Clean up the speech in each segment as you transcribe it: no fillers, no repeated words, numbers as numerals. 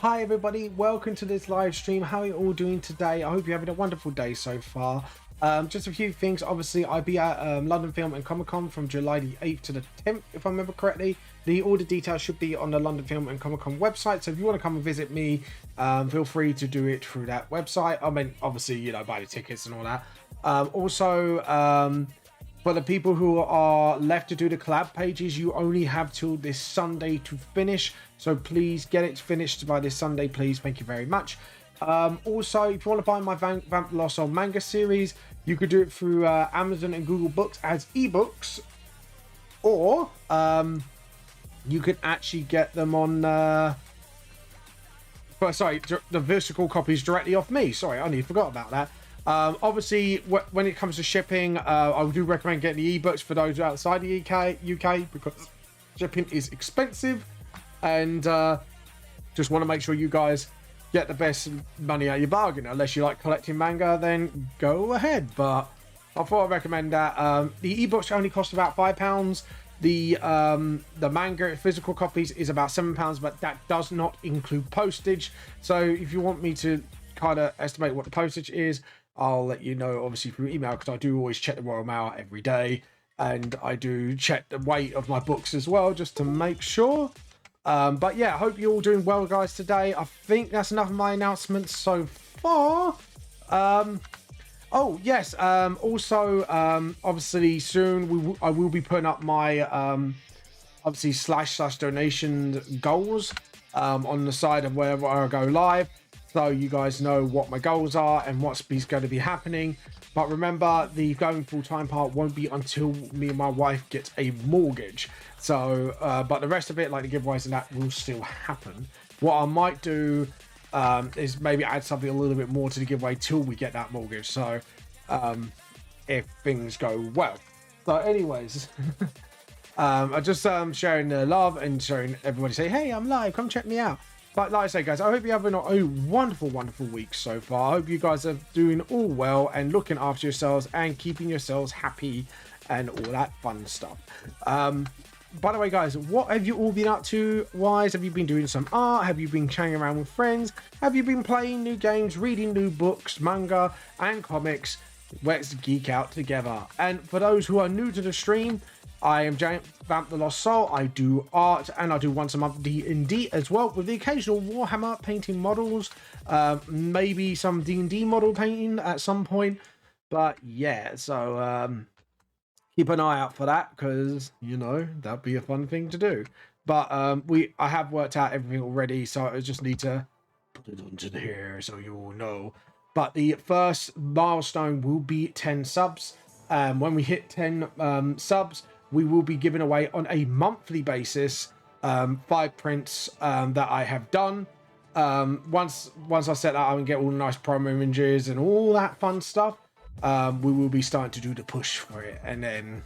Hi everybody, welcome to this live stream. How are you all doing today? I hope you're having a wonderful day so far. Just a few things. Obviously, I'll be at London Film and Comic Con from July the 8th to the 10th, if I remember correctly. All the details should be on the London Film and Comic Con website. So if you want to come and visit me, feel free to do it through that website. I mean, obviously, you know, buy the tickets and all that. For the people who are left to do the collab pages, you only have till this Sunday to finish. So please get it finished by this Sunday, please. Thank you very much. Also, if you want to buy my Vamp the Lost Soul manga series, you could do it through Amazon and Google Books as ebooks. Or you could actually get them on... the physical copies directly off me. Sorry, I nearly forgot about that. Obviously, when it comes to shipping, I do recommend getting the ebooks for those outside the UK because shipping is expensive, and just want to make sure you guys get the best money out of your bargain. Unless you like collecting manga, then go ahead. But I thought I'd recommend that. The ebooks only cost about £5. The manga physical copies is about £7, but that does not include postage. So if you want me to kind of estimate what the postage is, I'll let you know, obviously, through email, because I do always check the Royal Mail every day, and I do check the weight of my books as well, just to make sure. But yeah, I hope you're all doing well, guys, today. I think that's enough of my announcements so far. Oh yes, also obviously soon I will be putting up my obviously slash donation goals on the side of wherever I go live, so you guys know what my goals are and what's going to be happening. But remember, the going full-time part won't be until me and my wife get a mortgage. So but the rest of it, like the giveaways and that, will still happen. What I might do is maybe add something a little bit more to the giveaway till we get that mortgage. So if things go well. So anyways, I just sharing the love and showing everybody, say, hey, I'm live, come check me out. But like I say, guys, I hope you're having a wonderful week so far. I hope you guys are doing all well and looking after yourselves and keeping yourselves happy and all that fun stuff. By the way, guys, what have you all been up to? Have you been doing some art? Have you been chatting around with friends? Have you been playing new games, reading new books, manga and comics? Let's geek out together. And for those who are new to the stream, I am Giant Vamp the Lost Soul. I do art and I do once a month D&D as well, with the occasional Warhammer painting models, maybe some D&D model painting at some point. But yeah, so keep an eye out for that, because you know that'd be a fun thing to do. But I have worked out everything already, so I just need to put it onto here so you all know. But the first milestone will be 10 subs. When we hit 10 subs, we will be giving away on a monthly basis 5 prints that I have done. Once I set that up and get all the nice promo images and all that fun stuff, we will be starting to do the push for it, and then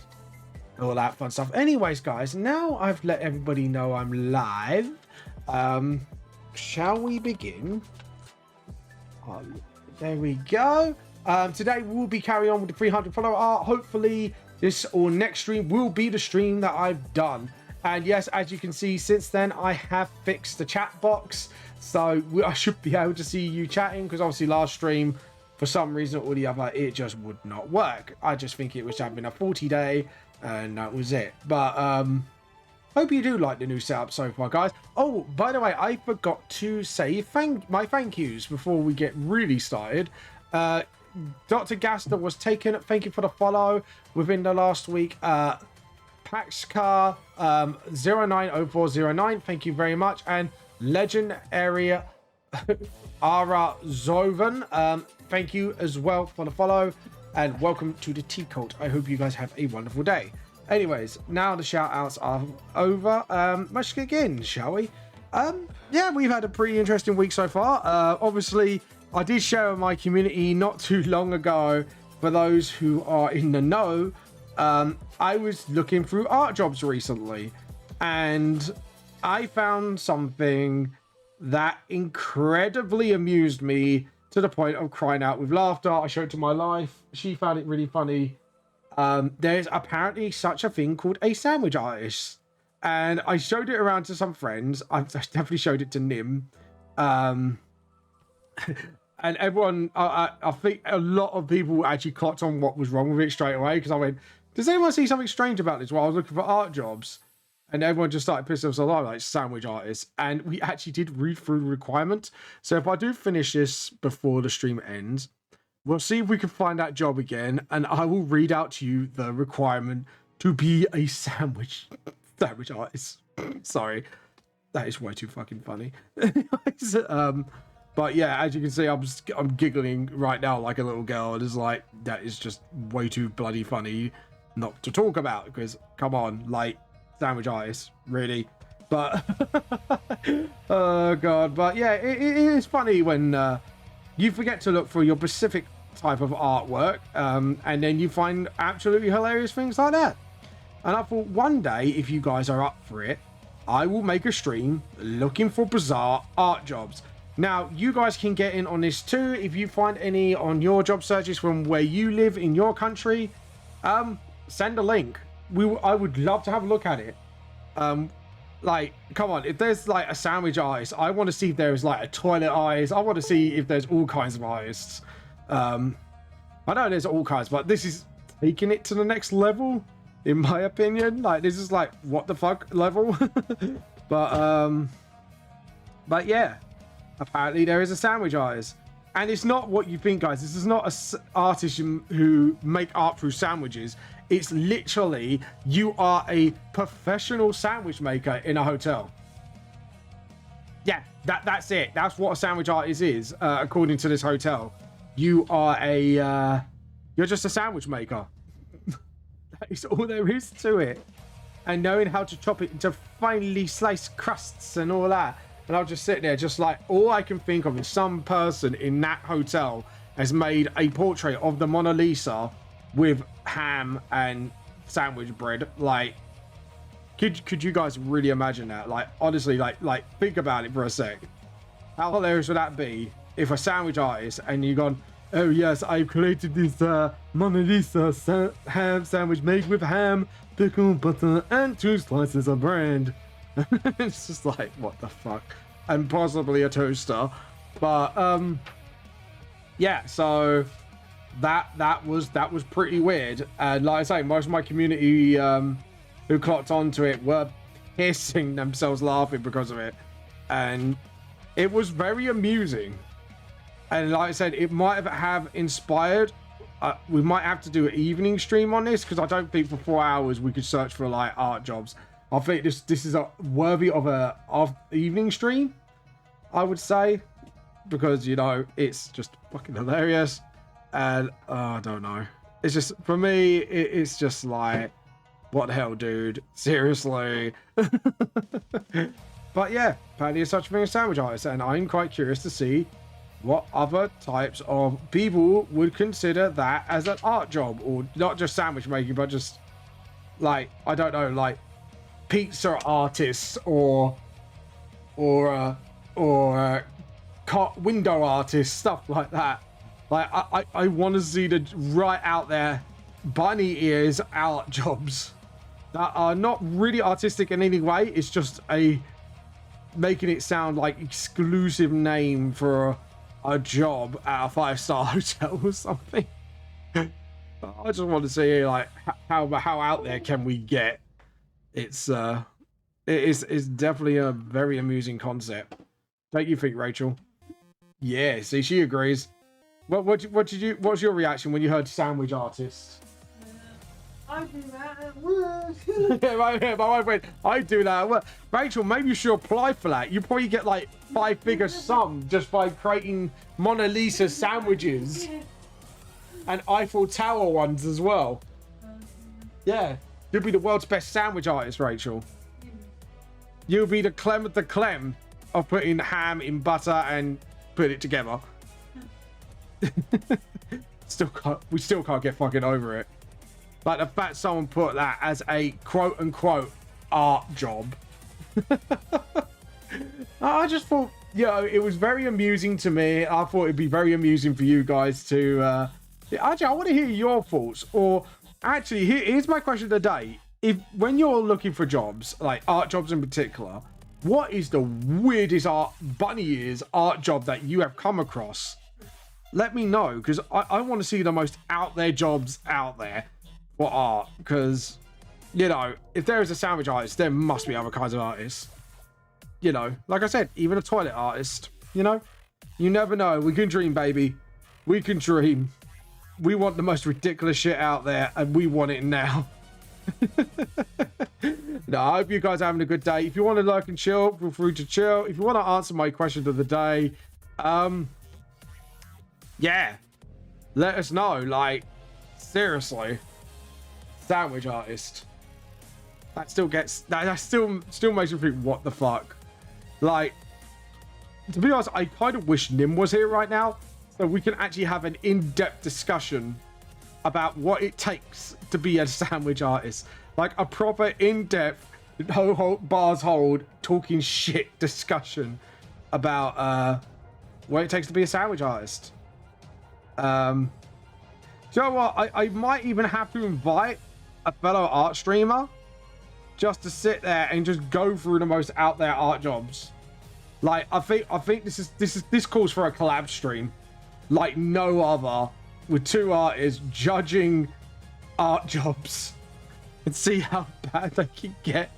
all that fun stuff. Anyways, guys, now I've let everybody know I'm live. Shall we begin? There we go. Today we'll be carrying on with the 300 follower art. Hopefully this or next stream will be the stream that I've done. And yes, as you can see, since then I have fixed the chat box, so I should be able to see you chatting, because obviously last stream, for some reason or the other, it just would not work. I just think it was having a 40-day and that was it. But hope you do like the new setup so far, guys. Oh, by the way, I forgot to say my thank yous before we get really started. Dr. Gaster was taken. Thank you for the follow within the last week. Paxcar 090409, thank you very much. And Legend Area Ara Zovan, thank you as well for the follow, and welcome to the Tea Cult. I hope you guys have a wonderful day. Anyways, now the shout outs are over. Let's begin, shall we? Yeah, we've had a pretty interesting week so far. Obviously, I did share with my community not too long ago, for those who are in the know, I was looking through art jobs recently, and I found something that incredibly amused me to the point of crying out with laughter. I showed it to my wife. She found it really funny. There's apparently such a thing called a sandwich artist. And I showed it around to some friends. I definitely showed it to Nim. And everyone, I think a lot of people actually clocked on what was wrong with it straight away, because I went, does anyone see something strange about this while I was looking for art jobs? And everyone just started pissing themselves off, like sandwich artists. And we actually did read through the requirement. So if I do finish this before the stream ends, we'll see if we can find that job again. And I will read out to you the requirement to be a sandwich artist. Sorry. That is way too fucking funny. But yeah, as you can see, I'm giggling right now like a little girl. And it's like, that is just way too bloody funny not to talk about. Because, come on, like, sandwich artist, really. But, oh god. But yeah, it is funny when you forget to look for your specific type of artwork. And then you find absolutely hilarious things like that. And I thought one day, if you guys are up for it, I will make a stream looking for bizarre art jobs. Now, you guys can get in on this too. If you find any on your job searches from where you live in your country, send a link. I would love to have a look at it. Like, come on, if there's like a sandwich artist, I want to see if there's like a toilet artist. I want to see if there's all kinds of artists. I know there's all kinds, but this is taking it to the next level, in my opinion. Like, this is like, what the fuck level? But yeah, apparently there is a sandwich artist. And it's not what you think, guys. This is not an artist who make art through sandwiches. It's literally, you are a professional sandwich maker in a hotel. Yeah, that's it. That's what a sandwich artist is, according to this hotel. You are you're just a sandwich maker. That is all there is to it. And knowing how to chop it into finely sliced crusts and all that. And I'll just sit there, just like, all I can think of is some person in that hotel has made a portrait of the Mona Lisa with ham and sandwich bread. Like, could you guys really imagine that? Like, honestly, like think about it for a sec. How hilarious would that be if a sandwich artist and you gone, oh yes, I've created this Mona Lisa ham sandwich made with ham, pickle, butter, and 2 slices of bread. It's just like, what the fuck? And possibly a toaster. But yeah, so that was pretty weird. And like I say, most of my community who clocked onto it were pissing themselves laughing because of it. And it was very amusing. And like I said, it might have inspired. We might have to do an evening stream on this, because I don't think for 4 hours we could search for like art jobs. I think this is worthy of a evening stream, I would say, because, you know, it's just fucking hilarious. And I don't know, it's just, for me, it's just like, what the hell, dude? Seriously. But yeah, apparently there's such a thing as sandwich artists, and I'm quite curious to see what other types of people would consider that as an art job, or not just sandwich making, but just like, I don't know, like pizza artists or window artists, stuff like that. Like, I want to see the right out there bunny ears art jobs that are not really artistic in any way. It's just making it sound like exclusive name for a job at a 5-star hotel or something. I just want to see like how out there can we get. It's definitely a very amusing concept. Don't you think, Rachel? Yeah, see, she agrees. What's your reaction when you heard sandwich artist? I do that. Yeah, right here, my wife went, I do that. Rachel, maybe you should apply for that. You probably get like 5-figure sum just by creating Mona Lisa sandwiches and Eiffel Tower ones as well. Yeah, you'll be the world's best sandwich artist, Rachel. You'll be the clem of the clem of putting ham in butter and put it together. We still can't get fucking over it. Like the fact someone put that as a quote-unquote art job. I just thought, you know, it was very amusing to me. I thought it'd be very amusing for you guys to... Actually, I want to hear your thoughts. Or actually, here's my question of the day. When you're looking for jobs, like art jobs in particular, what is the weirdest bunny ears art job that you have come across? Let me know, because I want to see the most out there jobs out there for art. Because, you know, if there is a sandwich artist, there must be other kinds of artists. You know, like I said, even a toilet artist, you know? You never know. We can dream, baby. We can dream. We want the most ridiculous shit out there, and we want it now. No, I hope you guys are having a good day. If you want to lurk and chill, feel free to chill. If you want to answer my question of the day, yeah, let us know. Like, seriously, sandwich artist. That still gets that still makes me think, what the fuck? Like, to be honest, I kind of wish Nim was here right now, so we can actually have an in-depth discussion about what it takes to be a sandwich artist. Like a proper in-depth, bars hold, talking shit discussion about what it takes to be a sandwich artist. So you know what? I might even have to invite a fellow art streamer just to sit there and just go through the most out there art jobs. Like, I think this calls for a collab stream like no other, with two artists judging art jobs and see how bad they can get.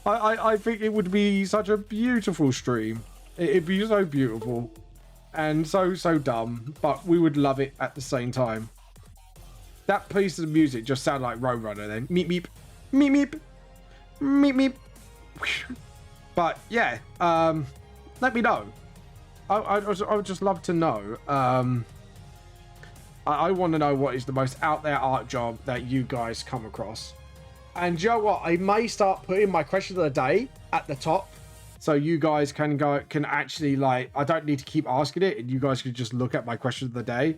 I think it would be such a beautiful stream. It'd be so beautiful and so dumb, but we would love it at the same time. That piece of music just sounded like Roadrunner then. Meep meep meep meep meep meep. But yeah, let me know. I would just love to know. I want to know what is the most out there art job that you guys come across. And you know what? I may start putting my question of the day at the top, so you guys can actually, like, I don't need to keep asking it, and you guys can just look at my question of the day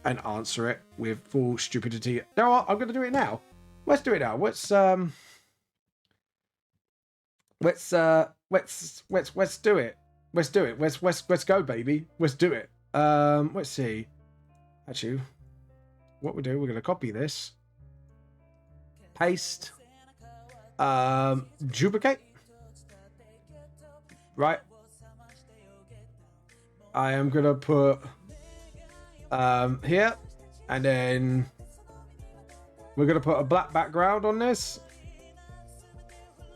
and answer it with full stupidity. You know what? I'm gonna do it now. Let's do it now. Let's do it. Let's do it. Let's go, baby. Let's do it. Let's see. Actually, what we do, we're gonna copy this, paste, duplicate. Right. I am gonna put here, and then we're gonna put a black background on this.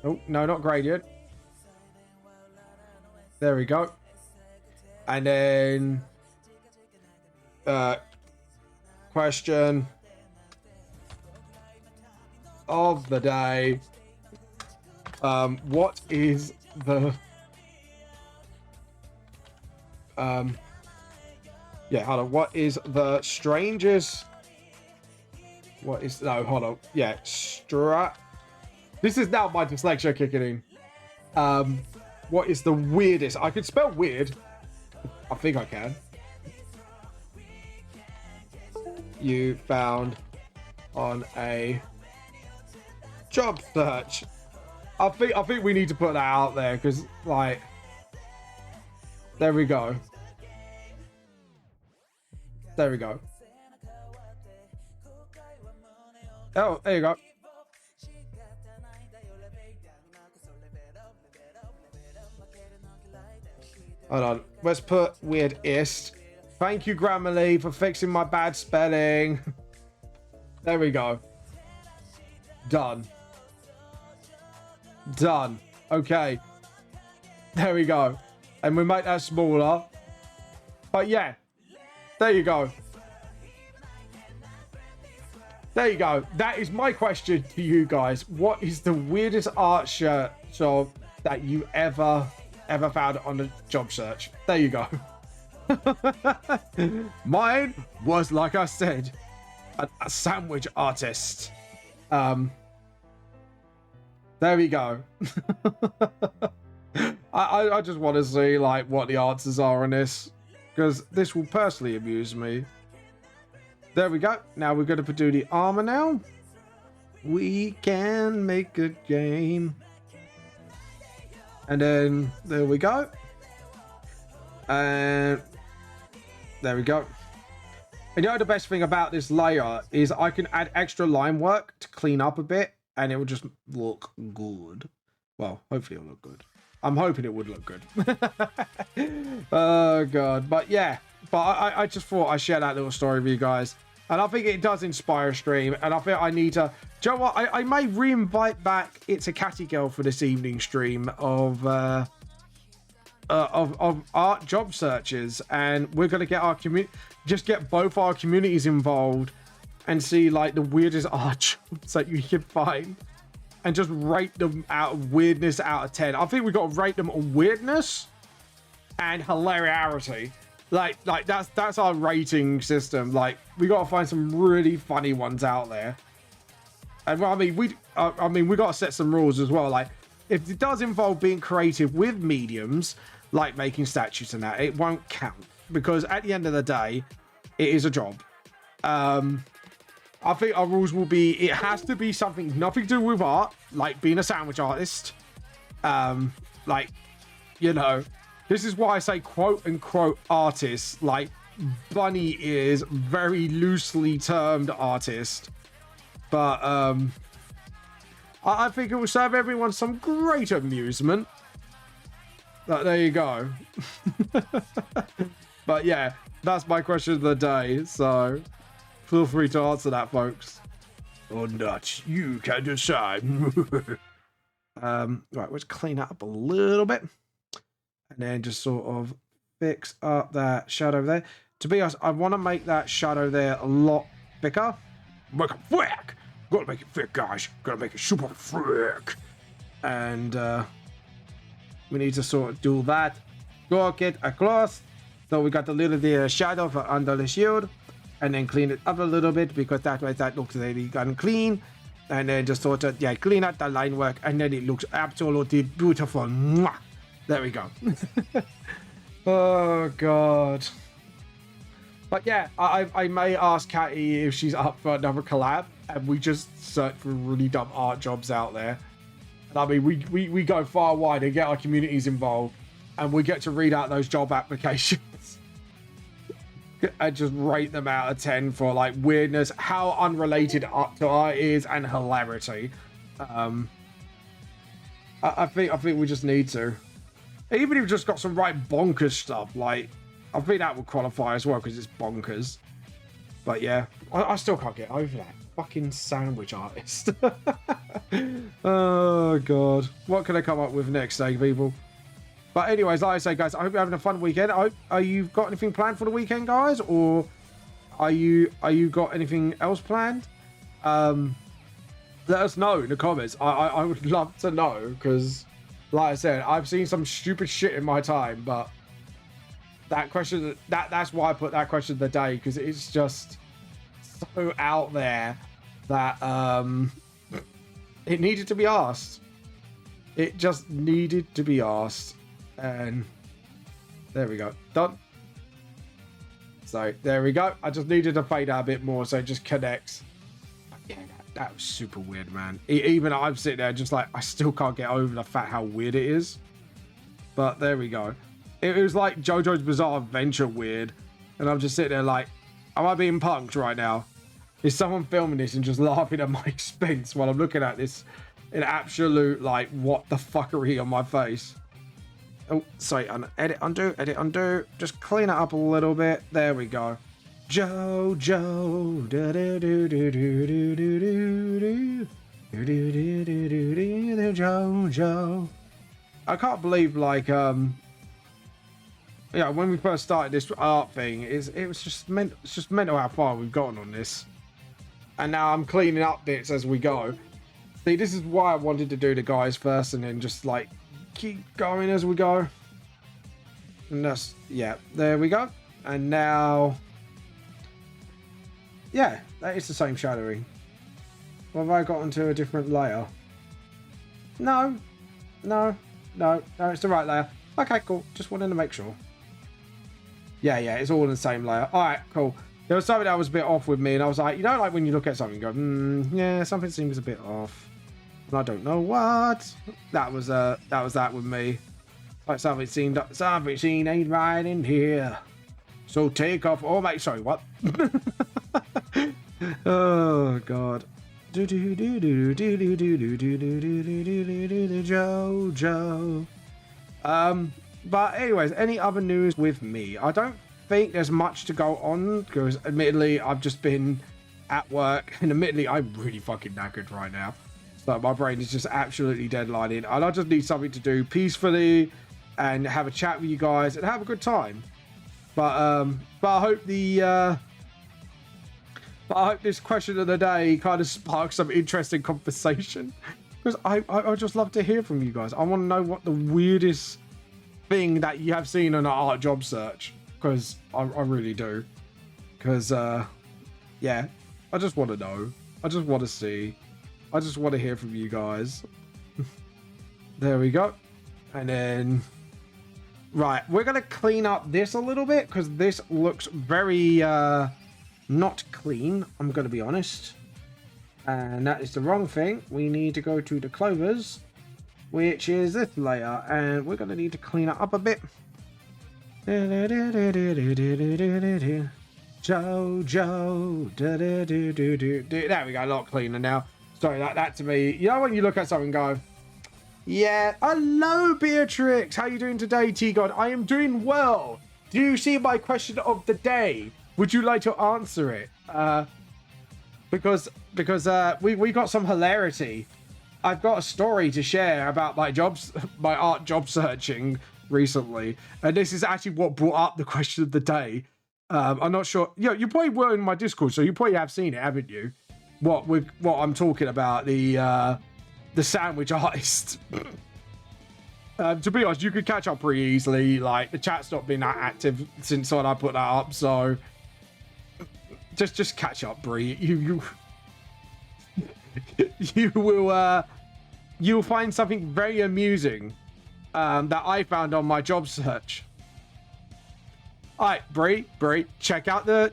Oh no, not gradient. There we go. And then question of the day. What is the yeah, hold on. What is the strangest? What is, no, hold on. Yeah, this is now my dyslexia kicking in. What is the weirdest? I can spell weird. I think I can. You found on a job search. I think we need to put that out there, because, like, there we go. There we go. Oh, there you go. Hold on. Let's put weirdest. Thank you, Grammarly, for fixing my bad spelling. There we go. Done. Done. Okay. There we go. And we make that smaller. But yeah. There you go. There you go. That is my question to you guys. What is the weirdest art shirt job that you ever found on a job search? There you go. Mine was, like I said, a sandwich artist. There we go. I just want to see, like, what the answers are on this, because this will personally amuse me. There we go. Now we're going to do the armor now. We can make a game. And then there we go. And there we go. And you know, the best thing about this layer is I can add extra line work to clean up a bit, and it will just look good. Well, hopefully it'll look good. I'm hoping it would look good. Oh, God. But yeah, but I just thought I'd share that little story with you guys. And I think it does inspire a stream. And I think I need to... Do you know what? I may re-invite back It's a Catty Girl for this evening stream of art job searches. And we're going to get our community... Just get both our communities involved and see, like, the weirdest art jobs that you can find. And just rate them out of weirdness out of 10. I think we've got to rate them on weirdness and hilarity. Like that's our rating system. Like, we got to find some really funny ones out there. And well, I mean, we got to set some rules as well. Like, if it does involve being creative with mediums, like making statues and that, it won't count, because at the end of the day, it is a job. I think our rules will be, it has to be something nothing to do with art, like being a sandwich artist. Like, you know, this is why I say quote unquote artist. Like, Bunny is very loosely termed artist. But I think it will serve everyone some great amusement. But there you go. But yeah, that's my question of the day. So feel free to answer that, folks. Or not. You can decide. Right, let's clean that up a little bit. And then just sort of fix up that shadow there. To be honest, I want to make that shadow there a lot thicker. Make it thick! Gotta make it thick, guys. Gotta make it super thick. And we need to sort of do that. Go get a cloth. So we got a little bit of shadow for under the shield. And then clean it up a little bit, because that way that looks really unclean. And then just sort of, yeah, clean up the line work, and then it looks absolutely beautiful. Mwah! There we go. Oh, God. But yeah, I may ask Catty if she's up for another collab, and we just search for really dumb art jobs out there. And I mean, we go far wide and get our communities involved, and we get to read out those job applications. And just rate them out of 10 for, like, weirdness, how unrelated to art is, and hilarity. I think we just need to. Even if we've just got some right bonkers stuff, like, I think that would qualify as well, because it's bonkers. But yeah, I still can't get over that fucking sandwich artist. Oh, God. What can I come up with next, eh, people? But anyways, like I say, guys, I hope you're having a fun weekend. Are you got anything planned for the weekend, guys? Or are you got anything else planned? Let us know in the comments. I would love to know, because, like I said, I've seen some stupid shit in my time, but that question, that's why I put that question of the day, because it's just so out there that it needed to be asked. It just needed to be asked. And there we go, done. So there we go. I just needed to fade out a bit more so it just connects. Yeah, that was super weird, man. Even I'm sitting there just like, I still can't get over the fact how weird it is. But there we go. It was like JoJo's Bizarre Adventure weird, and I'm just sitting there like, am I being punked right now? Is someone filming this and just laughing at my expense while I'm looking at this in absolute, like, what the fuckery on my face? Oh, sorry, edit, undo. Just clean it up a little bit. There we go. JoJo. JoJo. I can't believe, like, yeah, when we first started this art thing, it was just mental how far we've gotten on this. And now I'm cleaning up bits as we go. See, this is why I wanted to do the guys first, and then just, like, keep going as we go. And that's, yeah, there we go. And now, yeah, that is the same shadowing. Or have I got onto a different layer? No, it's the right layer. Okay, cool. Just wanted to make sure. Yeah, it's all in the same layer. All right, cool. There was something that was a bit off with me, and I was like, you know, like when you look at something and go, yeah, something seems a bit off. And I don't know what. That was that with me. Like something seemed ain't right in here. So take off. Oh, mate, sorry, what? Oh, God. Jojo. But anyways, any other news with me? I don't think there's much to go on because admittedly I've just been at work and admittedly I'm really fucking knackered right now. So my brain is just absolutely deadlining and I just need something to do peacefully and have a chat with you guys and have a good time. But I hope this question of the day kind of sparks some interesting conversation because I just love to hear from you guys. I want to know what the weirdest thing that you have seen on an art job search because I really do. Because yeah, I just want to know. I just want to see. I just want to hear from you guys. There we go. And then right, we're gonna clean up this a little bit because this looks very not clean, I'm gonna be honest, and that is the wrong thing. We need to go to the clovers, which is this layer, and we're gonna need to clean it up a bit. Jojo, there we go, a lot cleaner now. Sorry, that to me, you know when you look at something and go, yeah, hello Beatrix, how you doing today, T-God? I am doing well. Do you see my question of the day? Would you like to answer it? Because we got some hilarity. I've got a story to share about my art job searching recently, and this is actually what brought up the question of the day. I'm not sure. Yeah, you probably were in my Discord, so you probably have seen it, haven't you? What I'm talking about, the sandwich artist. To be honest, you could catch up pretty easily. Like the chat's not been that active since I put that up, so just catch up, Bree. You'll find something very amusing that I found on my job search. All right, Bree, check out the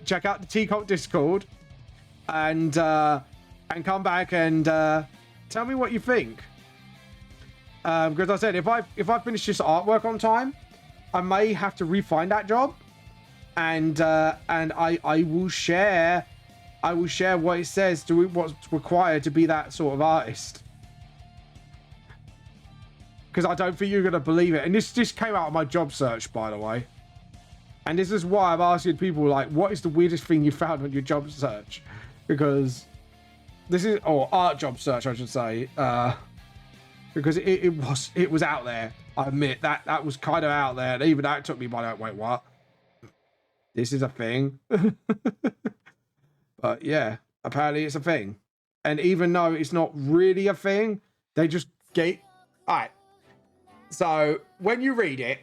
T-Cult Discord and come back and tell me what you think. Because I said if I finish this artwork on time, I may have to refine that job, and I will share what it says to what's required to be that sort of artist. Because I don't think you're gonna believe it. And this came out of my job search, by the way. And this is why I'm asking people like, what is the weirdest thing you found on your job search? Because this is art job search, I should say. Because it was out there. I admit that was kind of out there. And even that took me by like, wait, what? This is a thing. But yeah, apparently it's a thing. And even though it's not really a thing, they just gave. All right. So when you read it,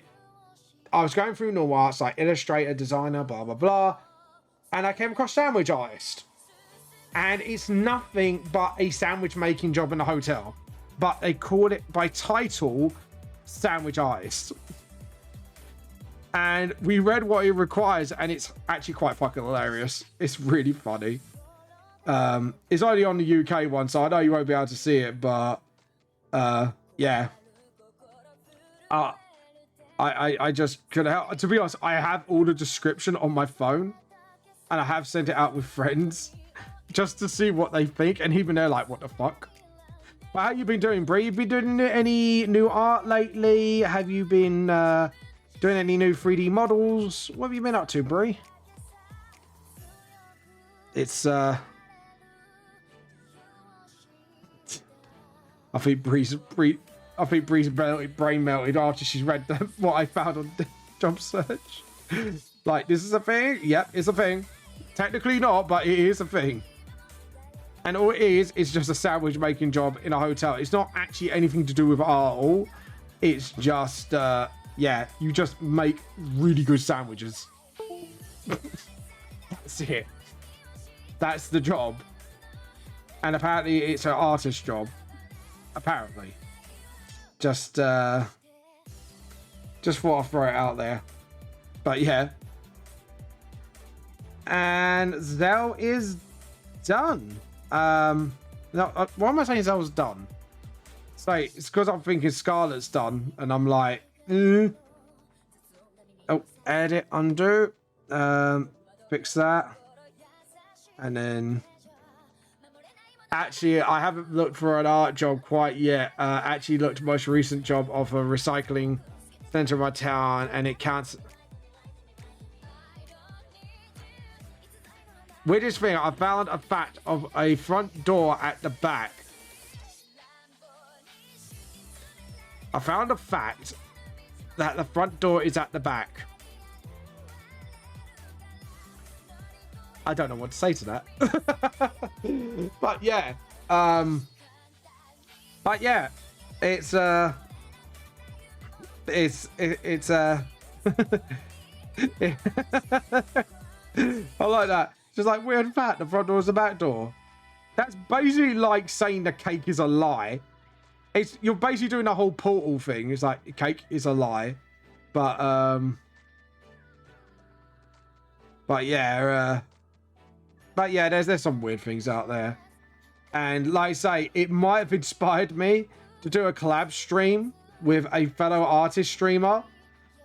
I was going through normal arts like illustrator, designer, blah blah blah, and I came across sandwich artist, and it's nothing but a sandwich making job in a hotel. But they called it by title sandwich artist, and we read what it requires, and it's actually quite fucking hilarious. It's really funny. It's only on the UK one, so I know you won't be able to see it, but yeah. I just couldn't help. To be honest, I have all the description on my phone, and I have sent it out with friends just to see what they think, and even they're like, "What the fuck?" But how you been doing, Brie? You been doing any new art lately? Have you been doing any new 3D models? What have you been up to, Brie? It's I think Bree's brain melted after she's read what I found on the job search. Like, this is a thing? Yep, it's a thing. Technically not, but it is a thing. And all it is just a sandwich making job in a hotel. It's not actually anything to do with art at all. It's just, yeah, you just make really good sandwiches. That's it. That's the job. And apparently it's an artist job. Apparently. Just thought I'd throw it out there. But yeah. And Zell is done. No, why am I saying Zell's done? So it's because I'm thinking Scarlet's done, and I'm like, Oh, edit, undo, fix that, and then Actually, I haven't looked for an art job quite yet. Actually looked at most recent job of a recycling center of my town, and it counts. Weirdest thing, I found a fact of a front door at the back. I found a fact that the front door is at the back. I don't know what to say to that. But yeah. It's I like that. Just like weird fact, the front door is the back door. That's basically like saying the cake is a lie. You're basically doing the whole portal thing. It's like cake is a lie, but yeah, there's some weird things out there, and like I say, it might have inspired me to do a collab stream with a fellow artist streamer,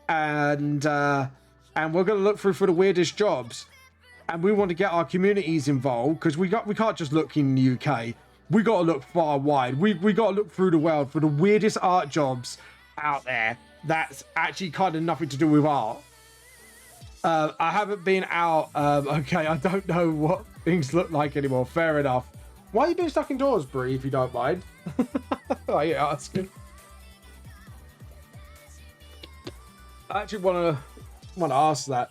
and we're gonna look through for the weirdest jobs. And we want to get our communities involved because we can't just look in the UK. We got to look far wide. We got to look through the world for the weirdest art jobs out there that's actually kind of nothing to do with art. I haven't been out. Okay, I don't know what things look like anymore. Fair enough. Why are you being stuck indoors, Brie, if you don't mind? Are you asking? I actually want to ask that.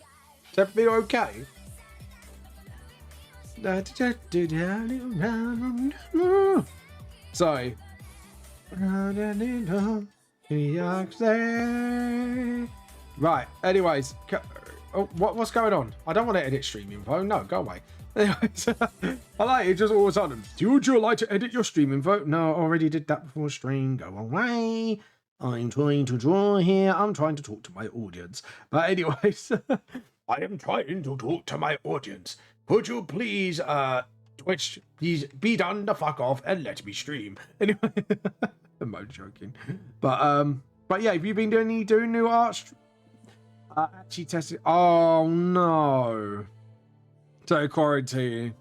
Is everything okay? Sorry. Right. Anyways, what's going on? I don't want to edit stream info. No, go away. Anyways, I like it just all of a sudden. Would you like to edit your stream info? No, already did that before stream. Go away. I'm trying to draw here. I'm trying to talk to my audience. But anyways, I am trying to talk to my audience. Could you please, Twitch, please be done the fuck off and let me stream. Anyway, I'm joking. But yeah, have you been doing new art? Actually testing. Oh no. So quarantine.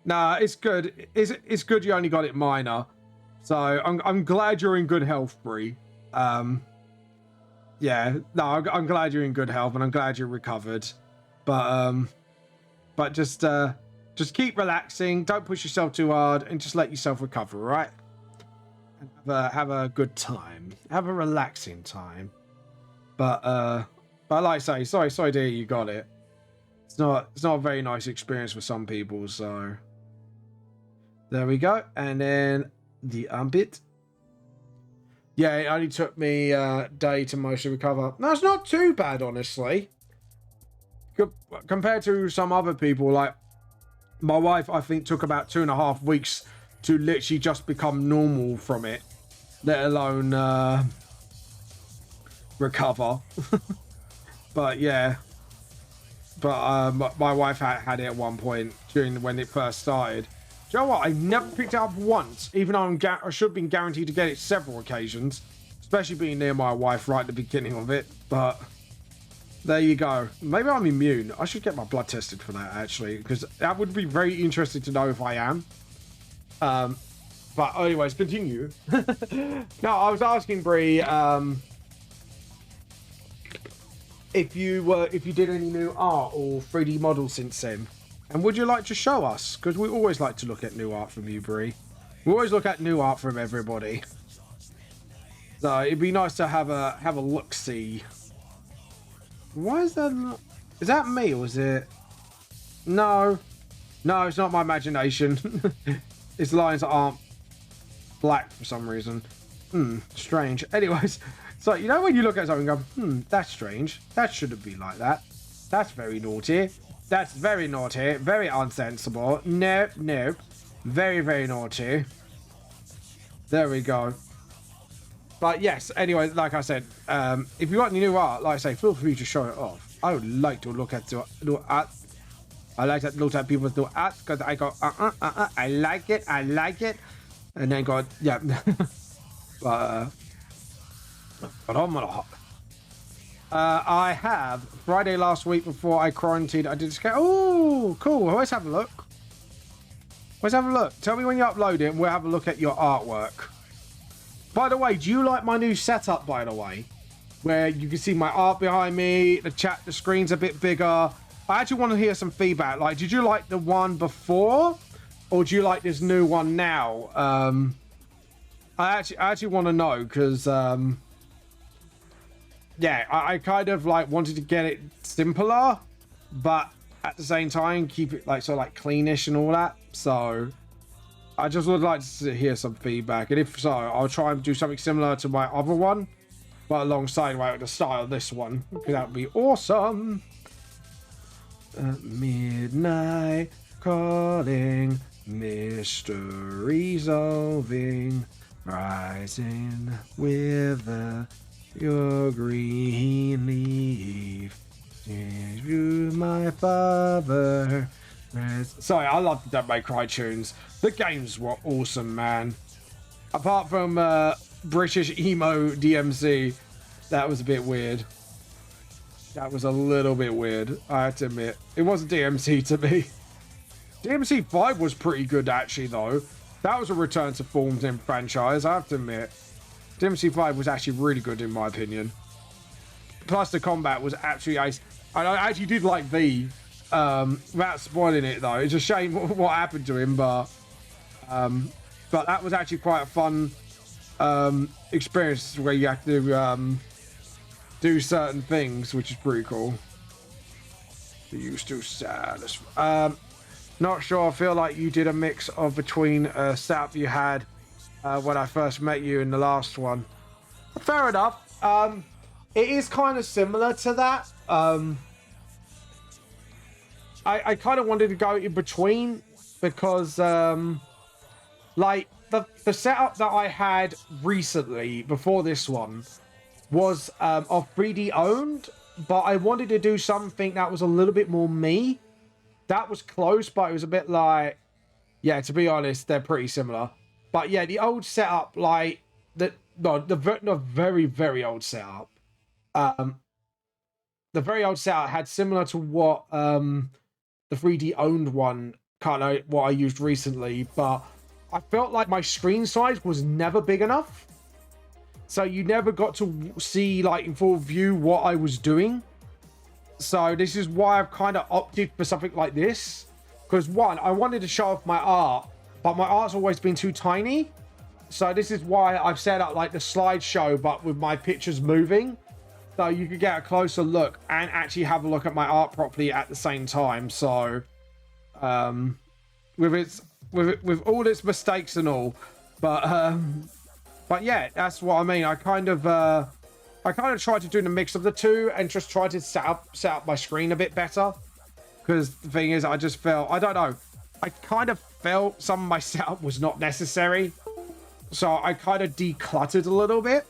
Nah, it's good. It's good you only got it minor. So I'm glad you're in good health, Bree. Yeah, no, I'm glad you're in good health and I'm glad you're recovered. But just keep relaxing. Don't push yourself too hard, and just let yourself recover, right? And have a good time. Have a relaxing time. But like I say, sorry to hear you got it. It's not a very nice experience for some people. So there we go. And then the Armpit. Yeah, it only took me a day to mostly recover. No, it's not too bad, honestly. Compared to some other people, like my wife, I think took about 2.5 weeks to literally just become normal from it, let alone recover. But yeah, my wife had it at one point when it first started. Do you know what? I've never picked it up once, even though I should have been guaranteed to get it several occasions, especially being near my wife right at the beginning of it. But there you go. Maybe I'm immune. I should get my blood tested for that, actually, because that would be very interesting to know if I am. But anyways, continue. No, I was asking Bree if you did any new art or 3D models since then, and would you like to show us? Because we always like to look at new art from you, Bree. We always look at new art from everybody. So it'd be nice to have a look-see. Why is that? Is that me or is it? No, it's not my imagination. Its lines aren't black for some reason. Strange. Anyways, so you know when you look at something and go, that's strange. That shouldn't be like that. That's very naughty. That's very naughty. Very unsensible. Nope. Very, very naughty. There we go. But yes, anyway, like I said, if you got any new art, like I say, feel free to show it off. I would like to look at new art. I like to look at people's new art because I go, I like it, and then go, yeah. But I'm gonna. I have Friday last week before I quarantined. I did skate. Oh, cool. Let's have a look. Let's have a look. Tell me when you upload it and we'll have a look at your artwork. By the way, do you like my new setup, by the way? Where you can see my art behind me, the screen's a bit bigger. I actually want to hear some feedback. Like, did you like the one before? Or do you like this new one now? I actually want to know, because yeah, I kind of like wanted to get it simpler, but at the same time keep it like sort of like cleanish and all that. So I just would like to hear some feedback, and if so, I'll try and do something similar to my other one, but alongside the style of this one, because that would be awesome. Midnight calling, mystery solving, rising with your green leaf. You, my father. Sorry, I love the Don't Make Cry tunes. The games were awesome, man. Apart from British emo DMC, that was a bit weird. That was a little bit weird, I have to admit. It wasn't DMC to me. DMC 5 was pretty good, actually, though. That was a return to forms in franchise, I have to admit. DMC 5 was actually really good, in my opinion. Plus, the combat was absolutely ace. And I actually did like V. Without spoiling it, though. It's a shame what happened to him, but that was actually quite a fun experience where you have to do certain things, which is pretty cool. Are you still sad? Not sure. I feel like you did a mix of between setup you had when I first met you in the last one. Fair enough. It is kind of similar to that. I kind of wanted to go in between because like the setup that I had recently before this one was of 3D owned, but I wanted to do something that was a little bit more me. That was close, but it was a bit like, yeah, to be honest, they're pretty similar. But yeah, the old setup, like the very, very old setup. The very old setup had similar to what the 3D owned one, kind of what I used recently, but I felt like my screen size was never big enough. So you never got to see like in full view what I was doing. So this is why I've kind of opted for something like this. Because one, I wanted to show off my art, but my art's always been too tiny. So this is why I've set up like the slideshow, but with my pictures moving. So you could get a closer look and actually have a look at my art properly at the same time. So with all its mistakes and all, but yeah, that's what I mean. I kind of tried to do the mix of the two and just try to set up my screen a bit better. Because the thing is, I just felt, I don't know, I kind of felt some of my setup was not necessary. So I kind of decluttered a little bit.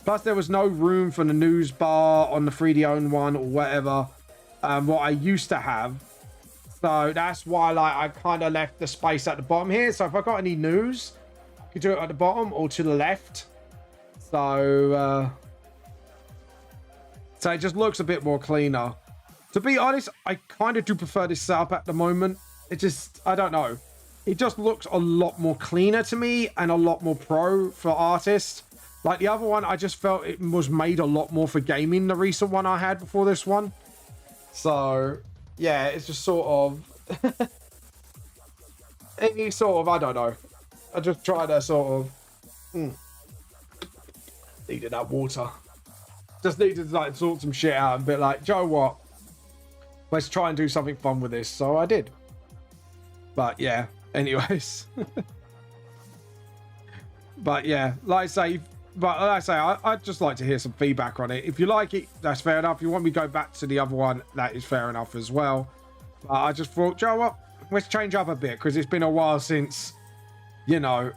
Plus, there was no room for the news bar on the 3D owned one or whatever, what I used to have. So that's why like I kind of left the space at the bottom here. So if I got any news, I could do it at the bottom or to the left. So it just looks a bit more cleaner. To be honest, I kind of do prefer this setup at the moment. It just, I don't know. It just looks a lot more cleaner to me and a lot more pro for artists. Like the other one, I just felt it was made a lot more for gaming, the recent one I had before this one. So, yeah, it's just sort of... it's sort of, I don't know. I just try to sort of... Needed that water. Just needed to like sort some shit out and be like, Joe, what? Let's try and do something fun with this. So I did. But yeah, anyways. But yeah, like I say, I'd just like to hear some feedback on it. If you like it, that's fair enough. If you want me to go back to the other one, that is fair enough as well. But I just thought, Joe, what? Let's change up a bit because it's been a while since, you know,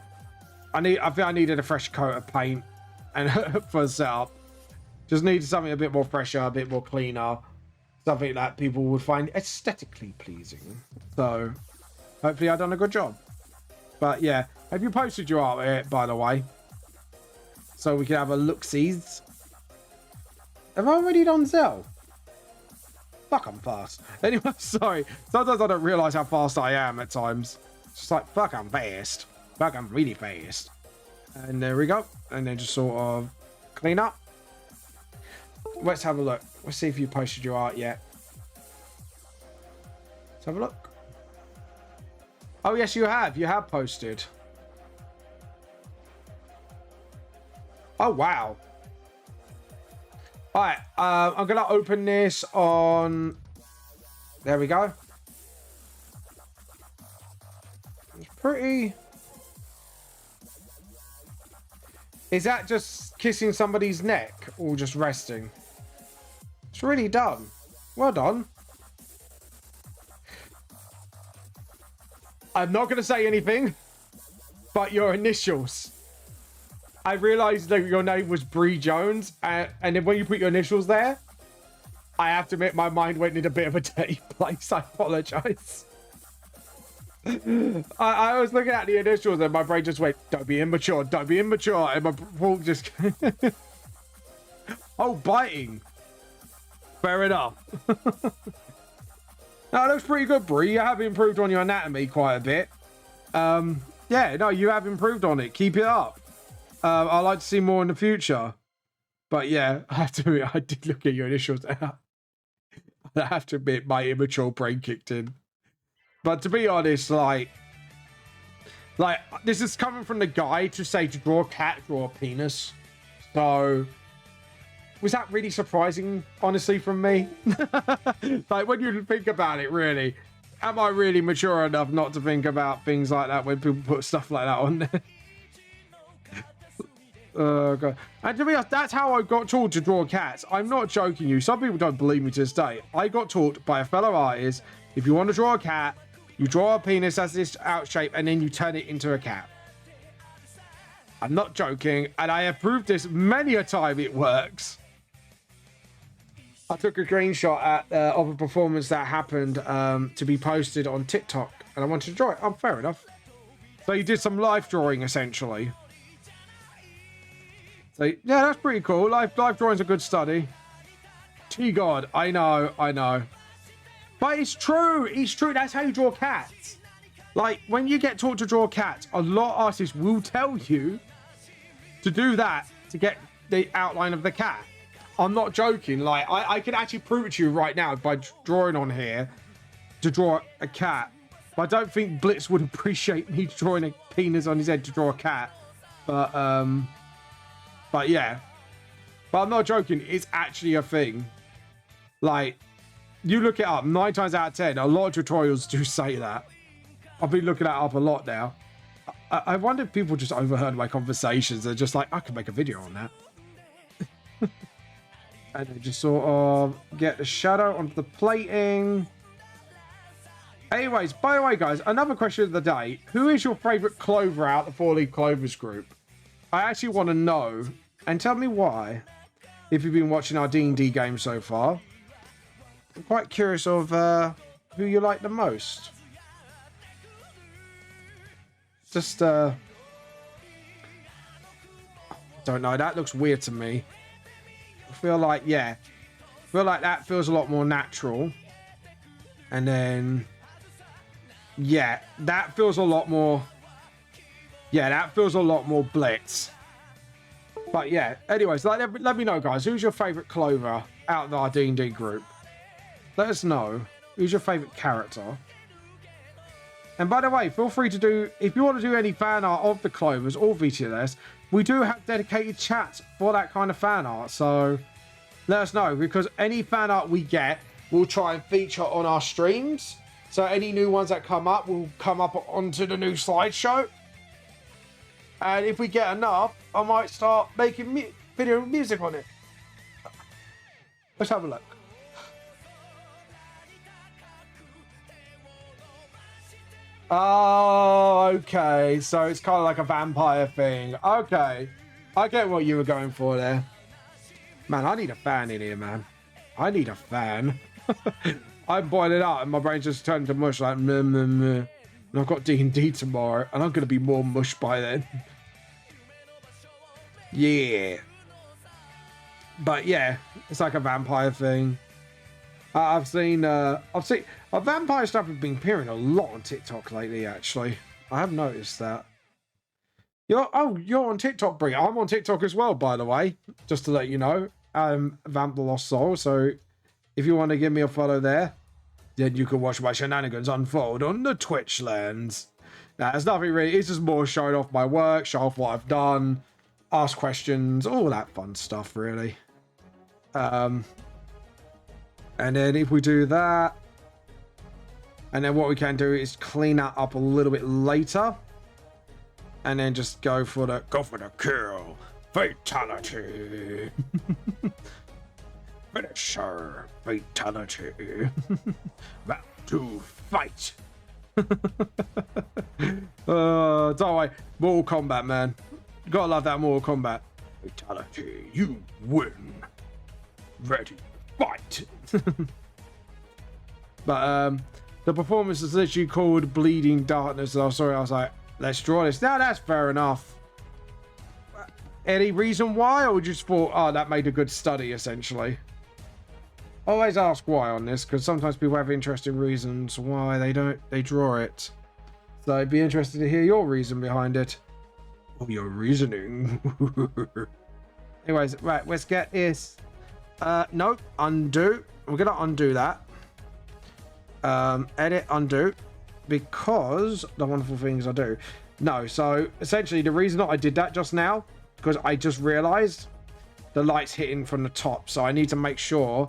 I think I needed a fresh coat of paint and for a setup. Just needed something a bit more fresher, a bit more cleaner, something that people would find aesthetically pleasing. So hopefully I've done a good job. But yeah, have you posted your art, by the way? So we can have a look-sees. Have I already done Zell? Fuck, I'm fast. Anyway, sorry. Sometimes I don't realise how fast I am at times. Just like, fuck, I'm fast. Fuck, I'm really fast. And there we go. And then just sort of clean up. Let's have a look. Let's see if you posted your art yet. Let's have a look. Oh, yes, you have. You have posted. Oh, wow. All right. I'm going to open this on... There we go. It's pretty... Is that just kissing somebody's neck or just resting? It's really done. Well done. I'm not going to say anything, but your initials. I realized that your name was Bree Jones, and then when you put your initials there, I have to admit my mind went in a bit of a dirty place. I apologize. I was looking at the initials and my brain just went, don't be immature, don't be immature. And my thought just... Oh, biting. Fair enough. No, it looks pretty good, Bree. You have improved on your anatomy quite a bit. Yeah, no, you have improved on it. Keep it up. I'd like to see more in the future. But yeah, I have to admit, I did look at your initials. I have to admit, my immature brain kicked in. But to be honest, like this is coming from the guy to say to draw a cat, draw a penis. So was that really surprising, honestly, from me? Like, when you think about it, really, am I really mature enough not to think about things like that when people put stuff like that on there? Oh, God. And to be honest, that's how I got taught to draw cats. I'm not joking you. Some people don't believe me to this day. I got taught by a fellow artist, if you want to draw a cat, you draw a penis as this out shape and then you turn it into a cat. I'm not joking, and I have proved this many a time it works. I took a screenshot of a performance that happened to be posted on TikTok, and I wanted to draw it. Oh, fair enough. So you did some live drawing, essentially. So, yeah, that's pretty cool. Live drawing's a good study. Gee God, I know. But it's true. It's true. That's how you draw cats. Like, when you get taught to draw cats, a lot of artists will tell you to do that to get the outline of the cat. I'm not joking. Like, I can actually prove it to you right now by drawing on here to draw a cat. But I don't think Blitz would appreciate me drawing a penis on his head to draw a cat. But yeah. But I'm not joking. It's actually a thing. Like, you look it up. 9 times out of 10, a lot of tutorials do say that. I've been looking that up a lot now. I wonder if people just overheard my conversations. They're just like, I could make a video on that. And they just sort of get the shadow onto the plating. Anyways, by the way, guys, another question of the day. Who is your favourite Clover out of the 4-Leaf Clovers group? I actually want to know. And tell me why. If you've been watching our D&D game so far. I'm quite curious of who you like the most. Just, don't know. That looks weird to me. I feel like, yeah. I feel like that feels a lot more natural. And then, yeah, that feels a lot more. Yeah, that feels a lot more Blitz. But yeah, anyways, let me know, guys. Who's your favourite Clover out of our D&D group? Let us know. Who's your favourite character? And by the way, feel free to do, if you want to do any fan art of the Clovers or VTLS, we do have dedicated chats for that kind of fan art. So let us know, because any fan art we get, we'll try and feature on our streams. So any new ones that come up will come up onto the new slideshow. And if we get enough, I might start making video music on it. Let's have a look. Oh, okay. So it's kind of like a vampire thing. Okay. I get what you were going for there. Man, I need a fan in here, man. I need a fan. I'm boiling out and my brain just turned to mush like meh, meh, meh. And I've got D&D tomorrow and I'm going to be more mush by then. Yeah. But yeah, it's like a vampire thing. I've seen vampire stuff have been appearing a lot on TikTok lately, actually. I have noticed that. You're on TikTok, Brie. I'm on TikTok as well, by the way. Just to let you know. Vamp the Lost Soul. So if you want to give me a follow there, then you can watch my shenanigans unfold on the Twitch lens. Now, there's nothing really. It's just more showing off my work, show off what I've done, ask questions, all that fun stuff, really. And then if we do that, and then what we can do is clean that up a little bit later, and then just go for the kill, fatality, finisher, fatality, about to fight. Don't worry, Mortal Kombat, man. You gotta love that Mortal Kombat. Fatality, you win. Ready, fight. But the performance is literally called Bleeding Darkness. Oh, sorry, I was like, let's draw this. Now that's fair enough. Any reason why, or just thought, oh, that made a good study, essentially? Always ask why on this, because sometimes people have interesting reasons why they draw it. So I'd be interested to hear your reason behind it. Or your reasoning. Anyways, right, let's get this. Nope, undo. We're gonna undo that. Edit, undo, because the wonderful things I do. No, so essentially the reason that I did that just now, because I just realized the light's hitting from the top, so I need to make sure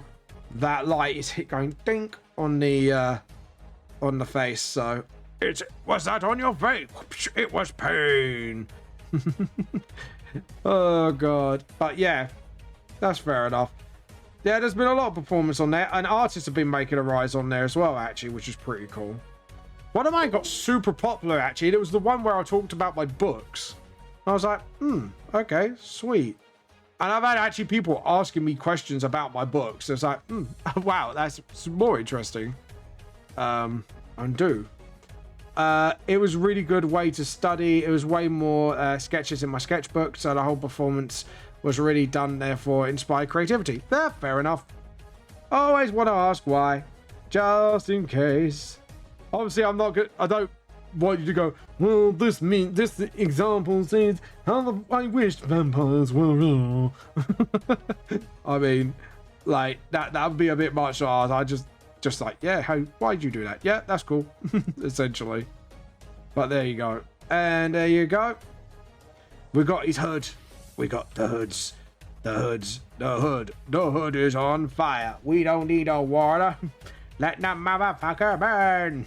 that light is going dink on the face. So was that on your face? It was pain. Oh god. But yeah, that's fair enough. Yeah, there's been a lot of performance on there, and artists have been making a rise on there as well, actually, which is pretty cool. One of mine got super popular, actually. It was the one where I talked about my books. I was like, okay, sweet. And I've had actually people asking me questions about my books. It's like, wow, that's more interesting. Undo. It was a really good way to study. It was way more sketches in my sketchbook, so the whole performance was really done, therefore inspired creativity. Fair enough. Always want to ask why, just in case. Obviously, I'm not good. I don't want you to go, well, this example says how I wish vampires were real. I mean, like that would be a bit much. I just like, yeah, why'd you do that? Yeah, that's cool. Essentially. But there you go. And there you go. We got his hood. We got the hoods. The hood is on fire. We don't need no water. Let that motherfucker burn.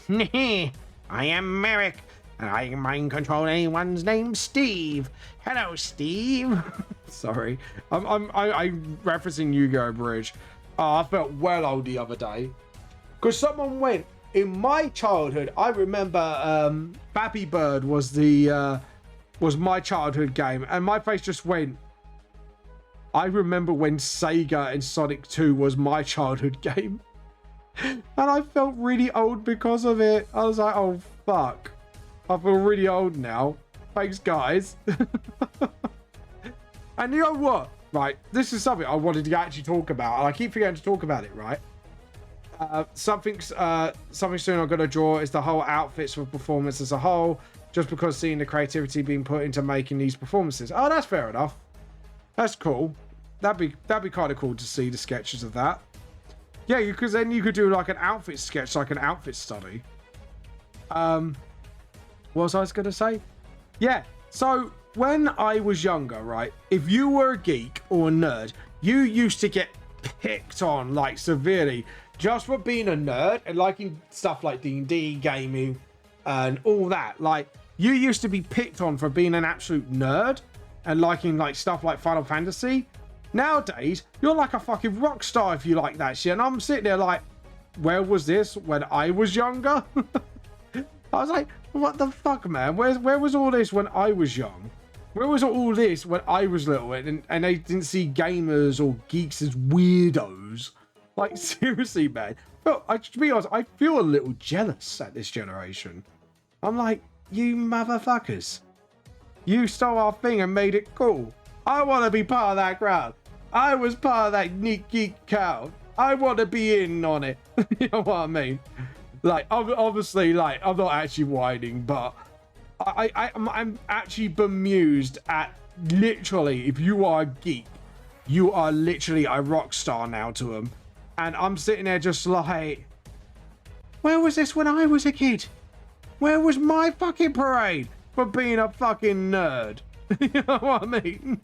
I am Merrick, and I can mind control anyone's name Steve. Hello, Steve. Sorry. I'm referencing Yu-Gi-Oh! Bridge. Oh, I felt well old the other day. Because someone went, in my childhood, I remember Babby Bird was my childhood game, and my face just went, I remember when Sega and Sonic 2 was my childhood game. And I felt really old because of it. I was like, oh fuck, I feel really old now. Thanks guys. And you know what, right, this is something I wanted to actually talk about, and I keep forgetting to talk about it, right? Something soon I'm going to draw is the whole outfits for performance as a whole, just because seeing the creativity being put into making these performances. Oh, that's fair enough. That's cool. That'd be kind of cool to see the sketches of that. Yeah, because then you could do like an outfit sketch, like an outfit study. What was I going to say? Yeah, so when I was younger, right, if you were a geek or a nerd, you used to get picked on like severely just for being a nerd and liking stuff like D&D, gaming, and all that. Like, you used to be picked on for being an absolute nerd and liking like stuff like Final Fantasy. Nowadays, you're like a fucking rock star if you like that shit. And I'm sitting there like, where was this when I was younger? I was like, what the fuck, man? Where was all this when I was young? Where was all this when I was little and they didn't see gamers or geeks as weirdos? Like, seriously, man. Well, to be honest, I feel a little jealous at this generation. I'm like, you motherfuckers. You stole our thing and made it cool. I want to be part of that crowd. I was part of that neat geek crowd. I want to be in on it. You know what I mean? Like, obviously, like, I'm not actually whining, but I'm actually bemused at literally, if you are a geek, you are literally a rock star now to them. And I'm sitting there just like, where was this when I was a kid? Where was my fucking parade for being a fucking nerd? You know what I mean?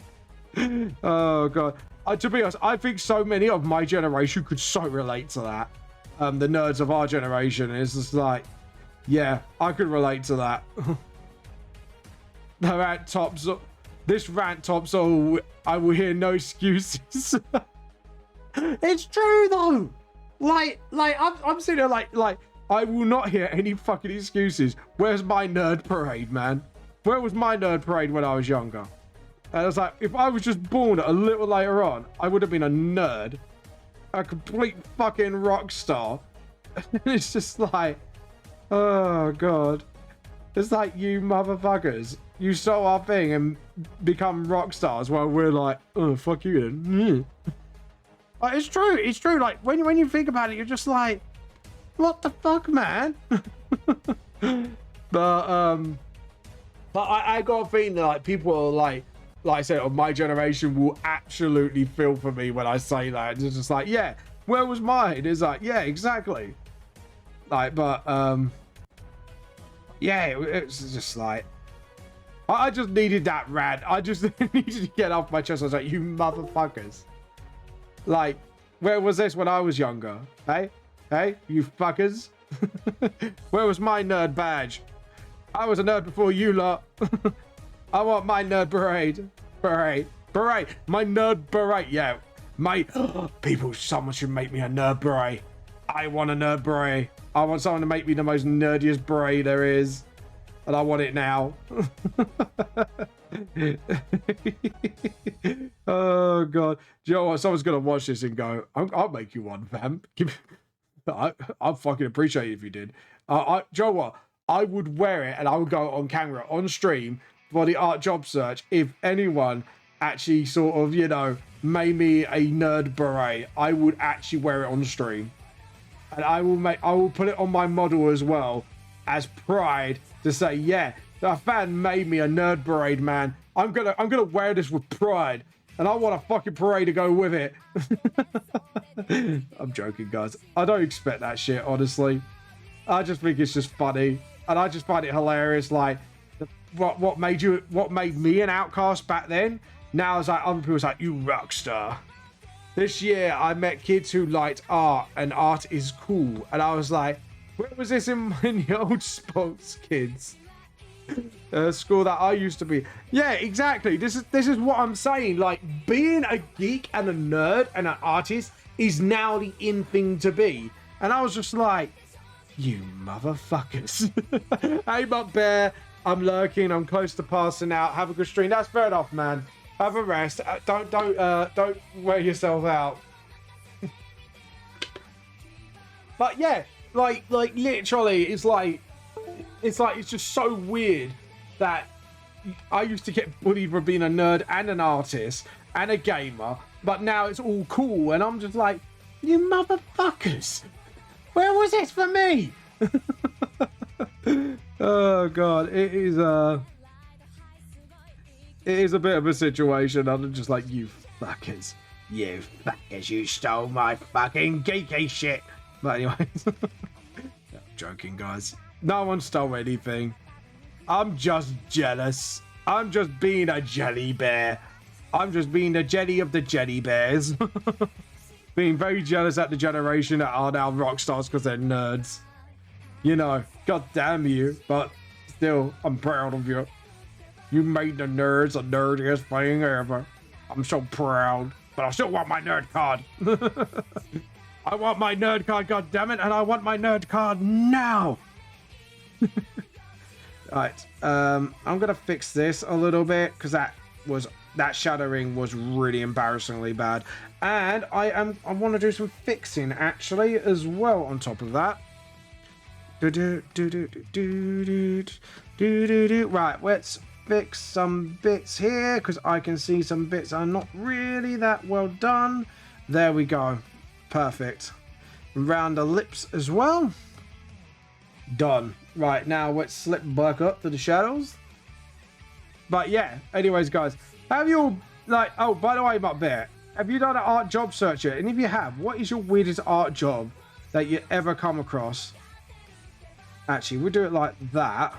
Oh, God. To be honest, I think so many of my generation could so relate to that. The nerds of our generation is just like, yeah, I could relate to that. The rant tops. This rant tops all. I will hear no excuses. It's true though. Like I'm sitting there like I will not hear any fucking excuses. Where's my nerd parade, man? Where was my nerd parade when I was younger? And I was like, if I was just born a little later on, I would have been a nerd, a complete fucking rock star. It's just like, oh God. It's like, you motherfuckers, you saw our thing and become rock stars while we're like, oh, fuck you then. Like, it's true. Like, when you think about it, you're just like, what the fuck, man? But I got a feeling that, like, people are like I said, of my generation will absolutely feel for me when I say that. It's just like, yeah, where was mine? It's like, yeah, exactly. Like, but, yeah, it's just like, I just needed that rant. I just needed to get off my chest. I was like, you motherfuckers. Like, where was this when I was younger? Hey, you fuckers. Where was my nerd badge? I was a nerd before you lot. I want my nerd parade. My nerd beret. Yeah, someone should make me a nerd beret. I want a nerd beret. I want someone to make me the most nerdiest beret there is. And I want it now. Oh, God. Do you know what? Someone's going to watch this and go, I'll make you one, fam. I'll fucking appreciate it if you did. Do you know what? I would wear it and I would go on camera, on stream, for the art job search if anyone actually sort of, you know, made me a nerd beret. I would actually wear it on stream. And I will put it on my model as well as pride to say, yeah, a fan made me a nerd beret, man. I'm gonna wear this with pride. And I want a fucking parade to go with it. I'm joking, guys. I don't expect that shit, honestly. I just think it's just funny. And I just find it hilarious, like, what made me an outcast back then? Now it's like other people's like, you rock star. This year I met kids who liked art and art is cool. And I was like, where was this in the old sports kids? School that I used to be. Yeah, exactly. This is what I'm saying. Like, being a geek and a nerd and an artist is now the in thing to be. And I was just like, you motherfuckers. Hey, Buck Bear. I'm lurking. I'm close to passing out. Have a good stream. That's fair enough, man. Have a rest. Don't wear yourself out. But yeah, like literally, it's just so weird that I used to get bullied for being a nerd and an artist and a gamer, but now it's all cool, and I'm just like, you motherfuckers. Where was this for me? Oh God, it is a bit of a situation. I'm just like, you fuckers, you stole my fucking geeky shit. But anyways, I'm joking, guys. No one stole anything. I'm just jealous. I'm just being a jelly bear. I'm just being the jelly of the jelly bears. Being very jealous at the generation that are now rock stars because they're nerds. You know, god damn you, but still, I'm proud of you. You made the nerds the nerdiest thing ever. I'm so proud, but I still want my nerd card. I want my nerd card, god damn it, and I want my nerd card now. Alright, I'm gonna fix this a little bit because that shadowing was really embarrassingly bad, and I want to do some fixing actually as well on top of that. Right, let's fix some bits here because I can see some bits are not really that well done. There we go, perfect. Around the lips as well. Done. Right, now let's slip back up to the shadows. But yeah, anyways, guys, have you, like, oh, by the way, my bear, have you done an art job search yet? And if you have, what is your weirdest art job that you ever come across? Actually, we'll do it like that.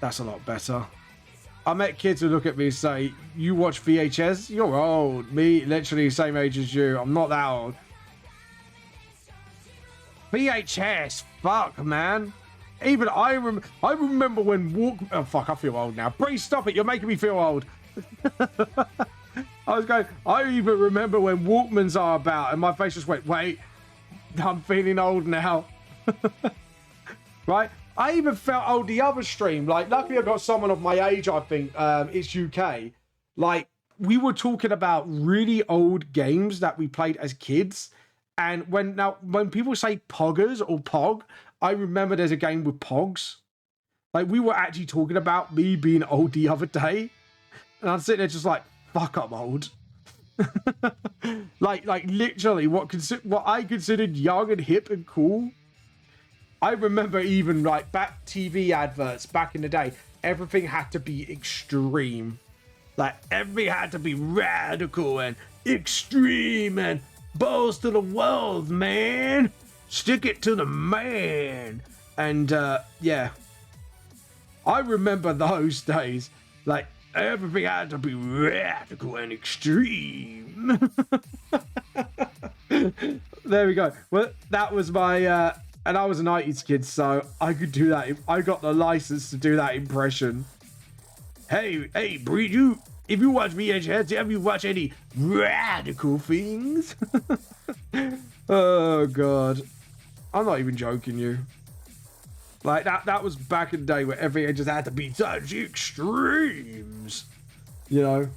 That's a lot better. I met kids who look at me and say, you watch VHS? You're old. Me, literally the same age as you. I'm not that old. VHS, fuck, man. Even I remember when oh fuck, I feel old now. Bree, stop it, you're making me feel old. I even remember when Walkmans are about and my face just went, wait, I'm feeling old now. Right? I even felt old the other stream. Like, luckily I got someone of my age, I think. It's UK. Like, we were talking about really old games that we played as kids. And when people say poggers or pog, I remember there's a game with pogs. Like, we were actually talking about me being old the other day. And I'm sitting there just like, fuck, I'm old. like literally what I considered young and hip and cool. I remember even like back TV adverts back in the day, everything had to be extreme. Like, everything had to be radical and extreme and balls to the walls, man. Stick it to the man. And yeah, I remember those days. Like, everything had to be radical and extreme. There we go. Well, that was my and I was a 90s kid, so I could do that. I got the license to do that impression. Hey, Bree, if you watch VHS, have you watched any radical things? Oh, God. I'm not even joking you. Like, that was back in the day where everything just had to be such extremes. You know?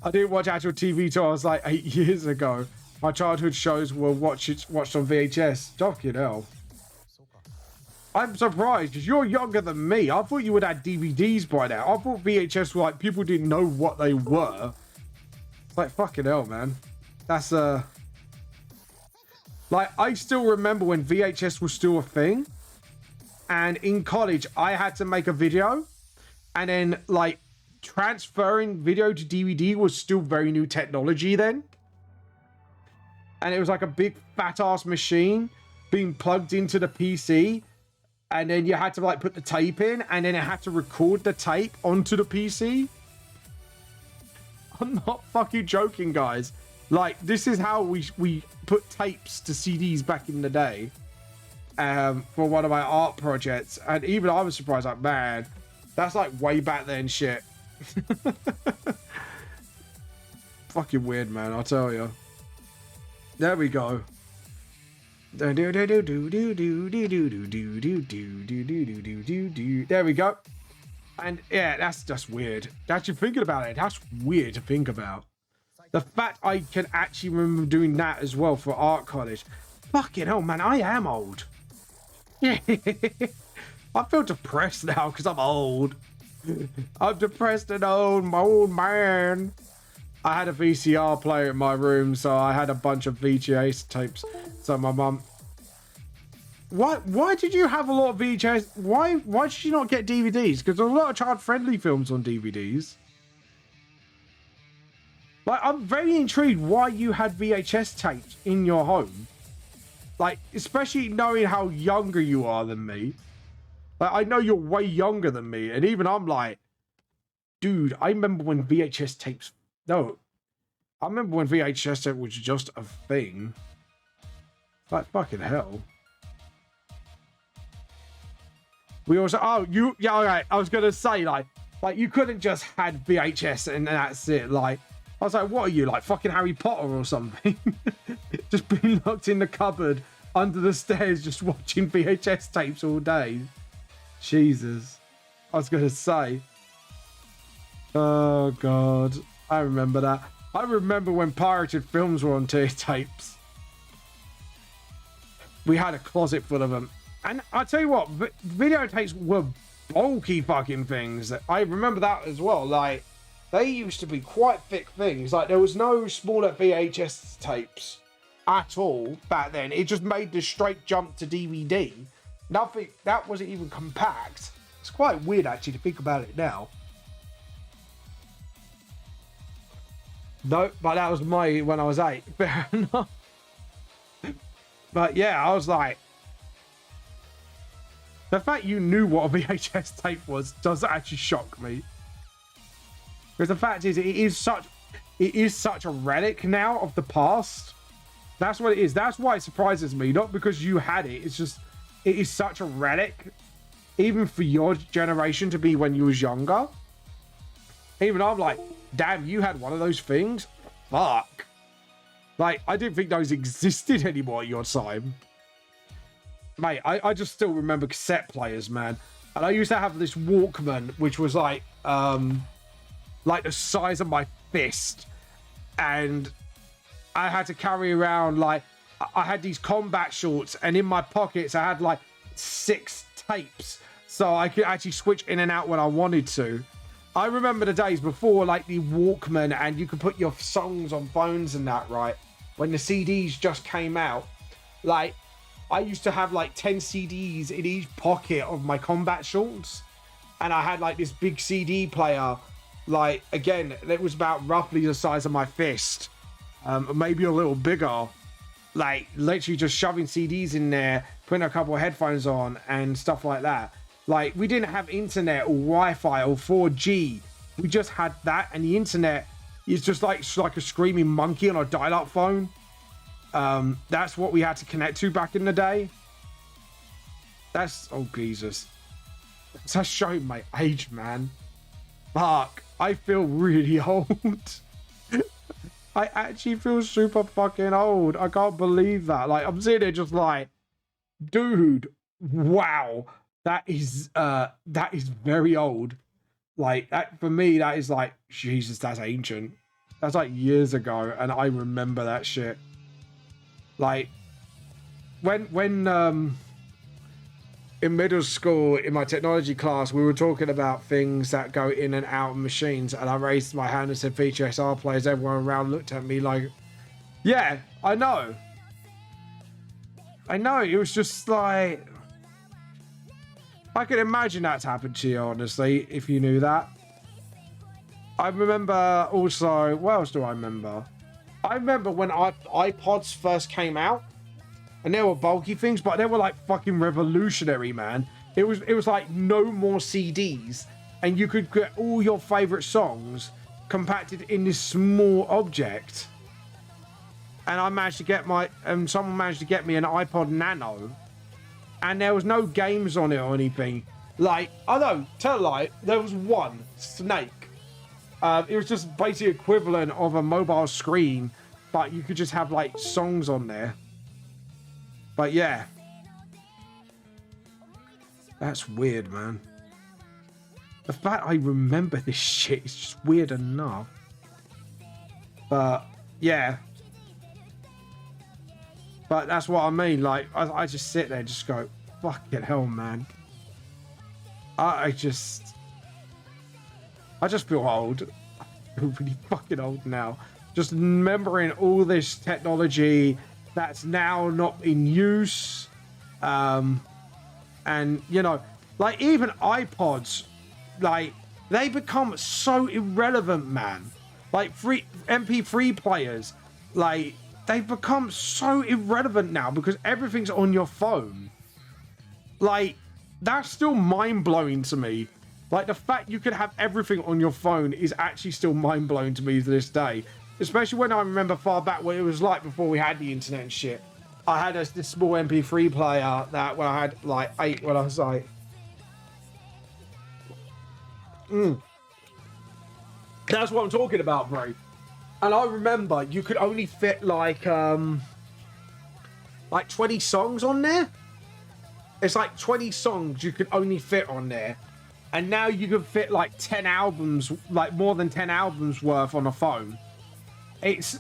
I didn't watch actual TV till I was like 8 years ago. My childhood shows were watched on VHS. Fucking hell. I'm surprised because you're younger than me. I thought you would have DVDs by now. I thought VHS were like, people didn't know what they were. It's like, fucking hell, man. That's like, I still remember when VHS was still a thing. And in college, I had to make a video. And then, like, transferring video to DVD was still very new technology then. And it was like a big fat ass machine being plugged into the PC. And then you had to like put the tape in and then it had to record the tape onto the PC. I'm not fucking joking, guys. Like, this is how we put tapes to CDs back in the day. For one of my art projects. And even I was surprised, like, man, that's like way back then shit. Fucking weird, man, I'll tell you. There we go. There we go. And yeah, that's just weird. Actually thinking about it, that's weird to think about. The fact I can actually remember doing that as well for art college. Fucking hell, man, I am old. I feel depressed now because I'm old. I'm depressed and old, my old man. I had a VCR player in my room, so I had a bunch of VHS tapes. So my mum... Why did you have a lot of VHS? Why did you not get DVDs? Because there's a lot of child-friendly films on DVDs. Like, I'm very intrigued why you had VHS tapes in your home. Like, especially knowing how younger you are than me. Like, I know you're way younger than me, and even I'm like, dude, I remember when VHS tapes... No, I remember when VHS tape was just a thing. Like, fucking hell. We also... Oh, you... Yeah, okay. I was going to say, like, you couldn't just had VHS and that's it. Like, I was like, what are you, like, fucking Harry Potter or something? Just being locked in the cupboard under the stairs just watching VHS tapes all day. Jesus. I was going to say. Oh, God. I remember that. I remember when pirated films were on tapes. We had a closet full of them. And I tell you what, videotapes were bulky fucking things. I remember that as well. Like, they used to be quite thick things. Like, there was no smaller VHS tapes at all back then. It just made the straight jump to DVD. Nothing, that wasn't even compact. It's quite weird actually to think about it now. No, but that was my when I was 8. Fair enough. But yeah, I was like, the fact you knew what a VHS tape was does actually shock me. Because the fact is, it is such a relic now of the past. That's what it is. That's why it surprises me. Not because you had it. It's just, it is such a relic, even for your generation to be when you was younger. Even I'm like, damn, you had one of those things? Fuck. Like, I didn't think those existed anymore at your time. Mate, I just still remember cassette players, man. And I used to have this Walkman, which was like the size of my fist. And I had to carry around, like, I had these combat shorts, and in my pockets, I had like 6 tapes. So I could actually switch in and out when I wanted to. I remember the days before, like, the Walkman, and you could put your songs on phones and that, right? When the CDs just came out, like, I used to have like 10 CDs in each pocket of my combat shorts. And I had like this big CD player, like, again, it was about roughly the size of my fist, maybe a little bigger. Like, literally just shoving CDs in there, putting a couple of headphones on and stuff like that. Like, we didn't have internet or Wi-Fi or 4G. We just had that, and the internet is just like a screaming monkey on a dial-up phone. That's what we had to connect to back in the day. That's, oh Jesus. That's showing my age, man. Fuck, I feel really old. I actually feel super fucking old. I can't believe that. Like, I'm sitting there just like, dude, wow. That is very old. Like, that, for me, that is like, Jesus, that's ancient. That's like years ago, and I remember that shit. Like, when in middle school, in my technology class, we were talking about things that go in and out of machines, and I raised my hand and said VHSR players. Everyone around looked at me like, yeah, I know. It was just like, I could imagine that's happened to you, honestly, if you knew that. I remember also, what else do I remember? I remember when iPods first came out, and they were bulky things, but they were like fucking revolutionary, man. It was like no more CDs, and you could get all your favorite songs compacted in this small object. And I managed to get someone managed to get me an iPod Nano, and there was no games on it or anything. Like, oh no, tell a lie, there was one, Snake. It was just basically equivalent of a mobile screen, but you could just have like songs on there. But yeah, that's weird, man. The fact I remember this shit is just weird enough. But yeah, but that's what I mean. Like, I just sit there and just go, fucking hell, man. I just feel old. I feel really fucking old now. Just remembering all this technology that's now not in use. And, you know, like, even iPods, like, they become so irrelevant, man. Like, MP3 players, like, they've become so irrelevant now because everything's on your phone. Like, that's still mind-blowing to me. Like, the fact you could have everything on your phone is actually still mind-blowing to me to this day. Especially when I remember far back what it was like before we had the internet and shit. I had this small MP3 player that when I had like 8 when I was like... That's what I'm talking about, bro. And I remember you could only fit like 20 songs on there. It's like 20 songs you could only fit on there. And now you can fit like 10 albums, like more than 10 albums worth on a phone. It's,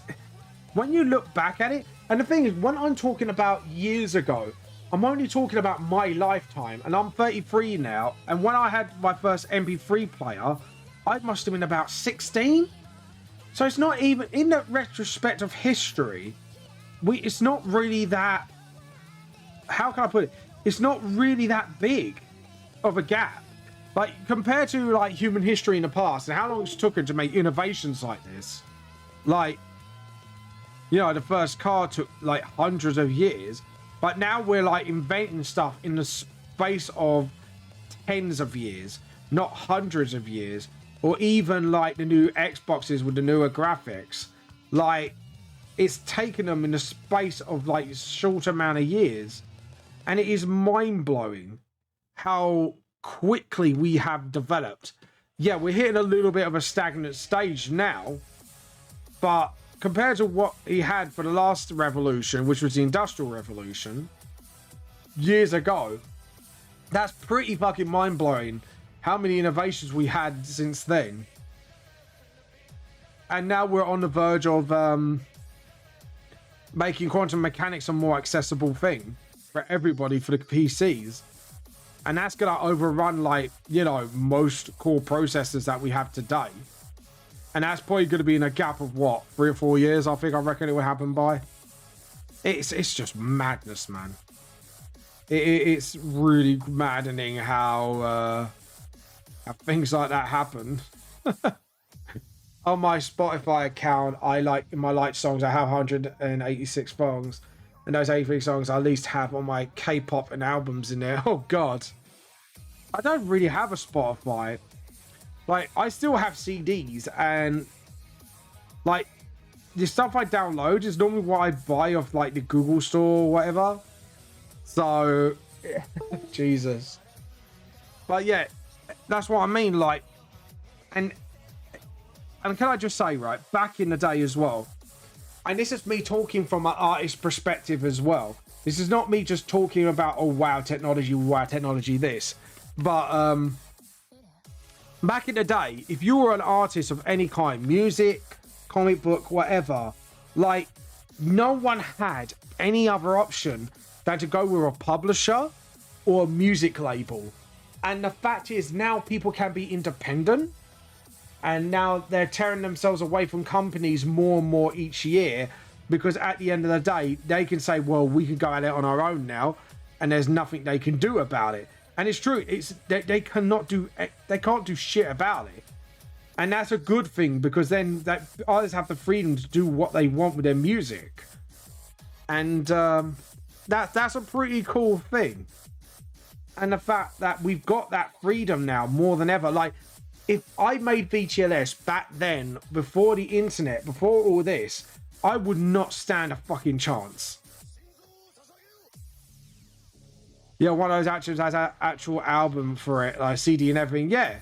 when you look back at it, and the thing is, when I'm talking about years ago, I'm only talking about my lifetime, and I'm 33 now, and when I had my first MP3 player, I must have been about 16. So it's not even, in the retrospect of history, it's not really that, how can I put it? it's not really that big of a gap. Like, compared to, like, human history in the past and how long it's taken to make innovations like this. Like, you know, the first car took, like, hundreds of years. But now we're, like, inventing stuff in the space of tens of years, not hundreds of years. Or even, like, the new Xboxes with the newer graphics. Like, it's taken them in the space of, like, a short amount of years. And it is mind-blowing how quickly we have developed. Yeah, we're hitting a little bit of a stagnant stage now, but compared to what he had for the last revolution, which was the Industrial Revolution years ago, that's pretty fucking mind-blowing how many innovations we had since then. And now we're on the verge of making quantum mechanics a more accessible thing for everybody, for the PCs. And that's going to overrun, like, you know, most core processors that we have today. And that's probably going to be in a gap of, what, 3 or 4 years, I reckon it will happen by. It's just madness, man. It's really maddening how things like that happen. On my Spotify account, I like, in my liked songs, I have 186 songs. And those 83 songs I at least have on my K-pop and albums in there. Oh, God. I don't really have a Spotify. Like, I still have CDs. And, like, the stuff I download is normally what I buy off, like, the Google store or whatever. So, Jesus. But, yeah, that's what I mean. Like, and can I just say, right, back in the day as well, and this is me talking from an artist perspective as well. This is not me just talking about, oh, wow, technology, this. But back in the day, if you were an artist of any kind, music, comic book, whatever, like, no one had any other option than to go with a publisher or a music label. And the fact is, now people can be independent. And now they're tearing themselves away from companies more and more each year, because at the end of the day, they can say, well, we can go at it on our own now, and there's nothing they can do about it. And it's true. They can't do shit about it. And that's a good thing, because then that artists have the freedom to do what they want with their music. And that's a pretty cool thing. And the fact that we've got that freedom now more than ever, like, if I made VTLS back then, before the internet, before all this, I would not stand a fucking chance. Yeah, one of those actually has an actual album for it, like CD and everything, yeah.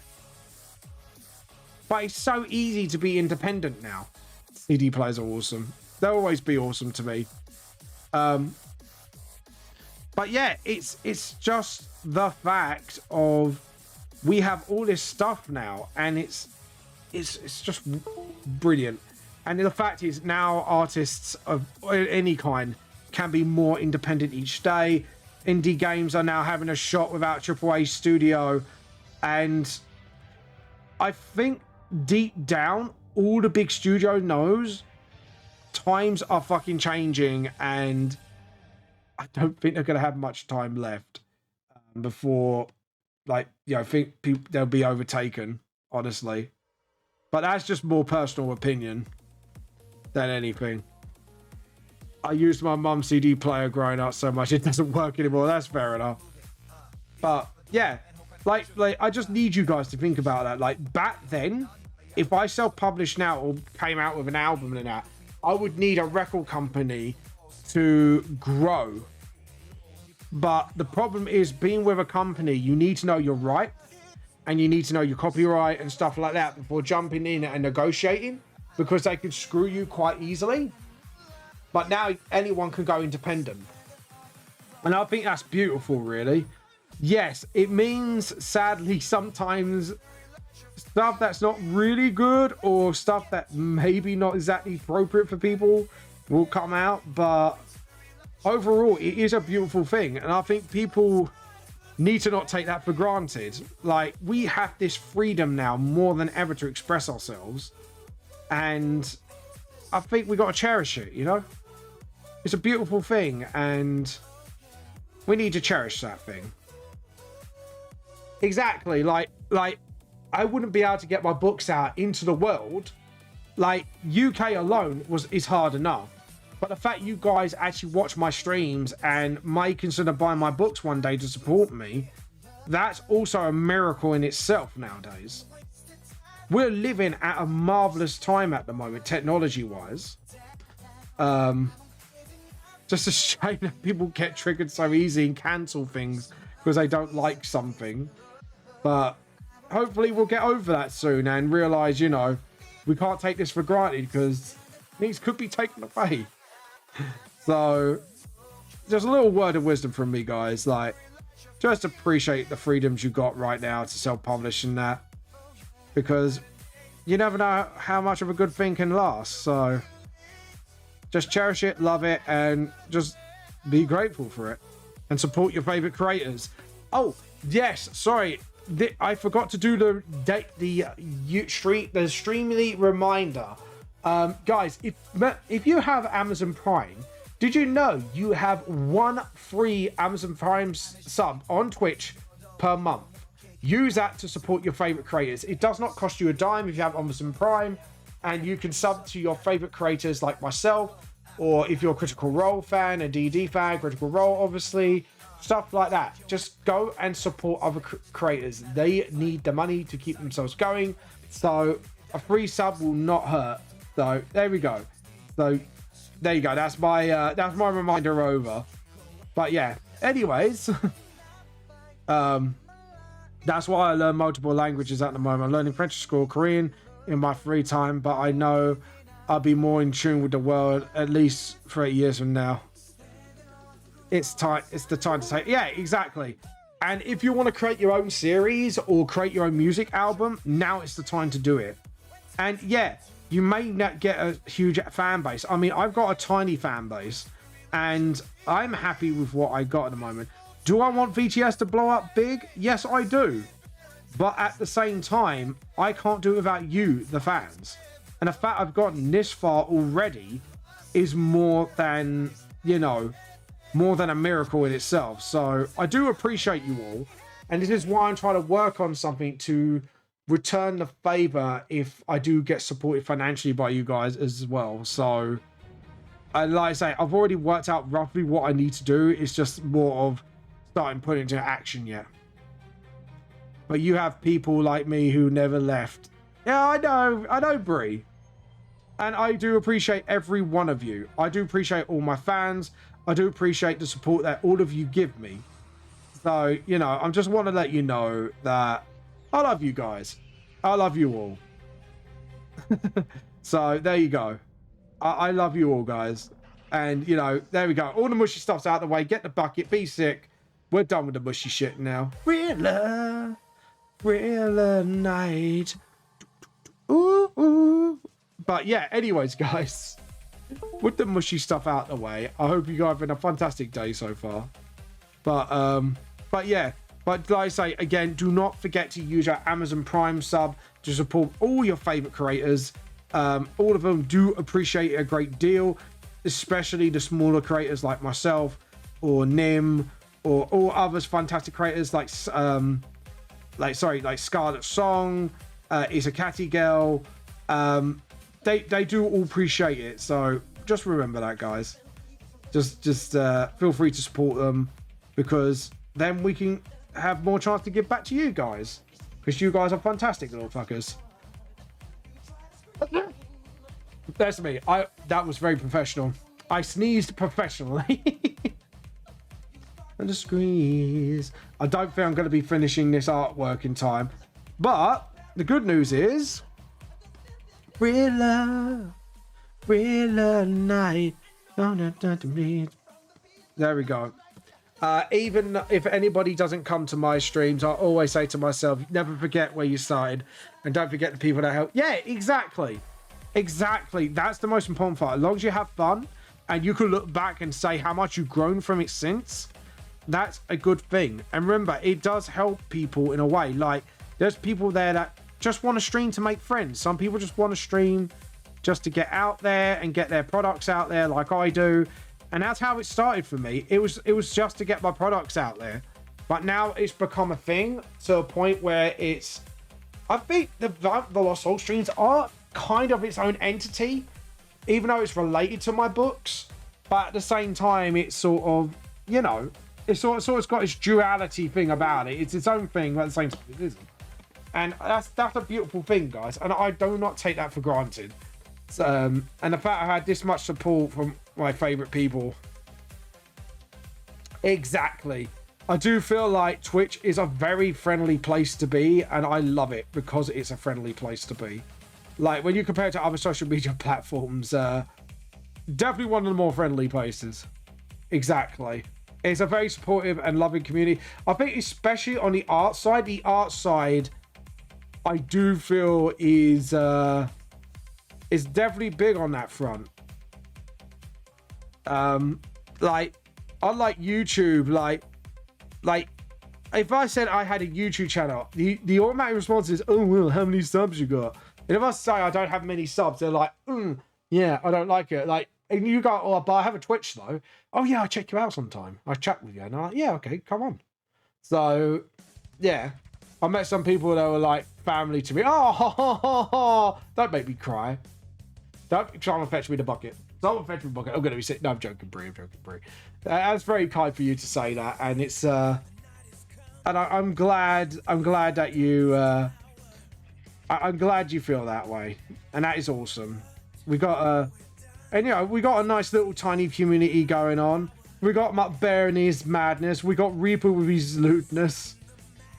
But it's so easy to be independent now. CD players are awesome. They'll always be awesome to me. But yeah, it's just the fact of, we have all this stuff now, and it's just brilliant. And the fact is, now artists of any kind can be more independent each day. Indie games are now having a shot without AAA studio. And I think deep down, all the big studio knows times are fucking changing, and I don't think they're going to have much time left before, like, you know, I think they'll be overtaken, honestly. But that's just more personal opinion than anything. I used my mum's CD player growing up so much it doesn't work anymore. That's fair enough. But yeah, like I just need you guys to think about that. Like, back then, if I self-published now or came out with an album and that, I would need a record company to grow. But the problem is, being with a company, you need to know your rights, and you need to know your copyright and stuff like that before jumping in and negotiating, because they can screw you quite easily. But now anyone can go independent. And I think that's beautiful, really. Yes, it means, sadly, sometimes stuff that's not really good, or stuff that maybe not exactly appropriate for people, will come out. But overall, it is a beautiful thing. And I think people need to not take that for granted. Like, we have this freedom now more than ever to express ourselves. And I think we got to cherish it, you know? It's a beautiful thing. And We need to cherish that thing. Exactly. Like I wouldn't be able to get my books out into the world. Like UK alone is hard enough. But the fact you guys actually watch my streams and may consider buying my books one day to support me, that's also a miracle in itself nowadays. We're living at a marvelous time at the moment, technology-wise. Just a shame that people get triggered so easy and cancel things because they don't like something. But hopefully we'll get over that soon and realize, you know, we can't take this for granted because things could be taken away. So just a little word of wisdom from me, guys. Like, just appreciate the freedoms you got right now to self-publish and that, because you never know how much of a good thing can last. So just cherish it, love it, and just be grateful for it and support your favorite creators. Oh yes, sorry, I forgot to do the Streamly reminder. Guys, if you have Amazon Prime, did you know you have one free Amazon Prime sub on Twitch per month? Use that to support your favorite creators. It does not cost you a dime if you have Amazon Prime, and you can sub to your favorite creators like myself, or if you're a Critical Role fan, a DD fan, Critical Role obviously, stuff like that. Just go and support other creators. They need the money to keep themselves going, so a free sub will not hurt. So there we go. So there you go. That's my reminder over. But yeah, anyways, that's why I learn multiple languages at the moment. I'm learning French at school, Korean in my free time, but I know I'll be more in tune with the world at least 3 years from now. It's time. It's the time to take. Yeah, exactly. And if you want to create your own series or create your own music album, now is the time to do it. And yeah, you may not get a huge fan base. I mean, I've got a tiny fan base and I'm happy with what I got at the moment. Do I want VTS to blow up big? Yes, I do. But at the same time, I can't do it without you, the fans. And the fact I've gotten this far already is more than, you know, more than a miracle in itself. So I do appreciate you all. And this is why I'm trying to work on something to return the favor if I do get supported financially by you guys as well. So like I say, I've already worked out roughly what I need to do. It's just more of starting to put it into action yet. But you have people like me who never left. Yeah, I know, Brie. And I do appreciate every one of you. I do appreciate all my fans. I do appreciate the support that all of you give me. So, you know, I just want to let you know that I love you guys. I love you all. So there you go. I love you all, guys. And, you know, there we go. All the mushy stuff's out of the way. Get the bucket. Be sick. We're done with the mushy shit now. Thriller night. Ooh, ooh. But yeah, anyways, guys, with the mushy stuff out of the way, I hope you guys have been a fantastic day so far. But yeah, but like I say, again, do not forget to use your Amazon Prime sub to support all your favorite creators. All of them do appreciate it a great deal, especially the smaller creators like myself or Nim or all others fantastic creators like Scarlet Song, Is a Catty Girl. They do all appreciate it. So just remember that, guys. Just feel free to support them, because then we can have more chance to give back to you guys, because you guys are fantastic little fuckers. That's me. That was very professional. I sneezed professionally. And a squeeze. I don't think I'm going to be finishing this artwork in time, but the good news is Thriller night. There we go. Even if anybody doesn't come to my streams, I always say to myself, never forget where you started, and don't forget the people that help. Yeah, exactly. That's the most important part. As long as you have fun and you can look back and say how much you've grown from it since, that's a good thing. And remember, it does help people in a way. Like, there's people there that just want to stream to make friends. Some people just want to stream just to get out there and get their products out there like I do. And that's how it started for me. It was just to get my products out there. But now it's become a thing to a point where it's... I think the Lost Soul streams are kind of its own entity, even though it's related to my books. But at the same time, it's sort of, you know, it's sort of got this duality thing about it. It's its own thing, but at the same time, it isn't. And that's a beautiful thing, guys. And I do not take that for granted. And the fact I had this much support from my favorite people. Exactly. I do feel like Twitch is a very friendly place to be, and I love it because it's a friendly place to be. Like, when you compare it to other social media platforms, definitely one of the more friendly places. Exactly. It's a very supportive and loving community. I think especially on the art side, I do feel is definitely big on that front. Like, unlike YouTube, like if I said I had a YouTube channel, the automatic response is, oh well, how many subs you got? And if I say I don't have many subs, they're like, yeah, I don't like it. Like, and you go, oh, but I have a Twitch though. Oh yeah, I check you out sometime. I chat with you, and I'm like, yeah, okay, come on. So, yeah, I met some people that were like family to me. Oh, don't make me cry. Don't someone fetch me the bucket. Someone fetch me the bucket. I'm gonna be sick. No, I'm joking, Brie. That's very kind for you to say that, and it's and I'm glad that you I'm glad you feel that way, and that is awesome. We got and you know, we got a nice little tiny community going on. We got Mutt Bear and his madness. We got Reaper with his lewdness.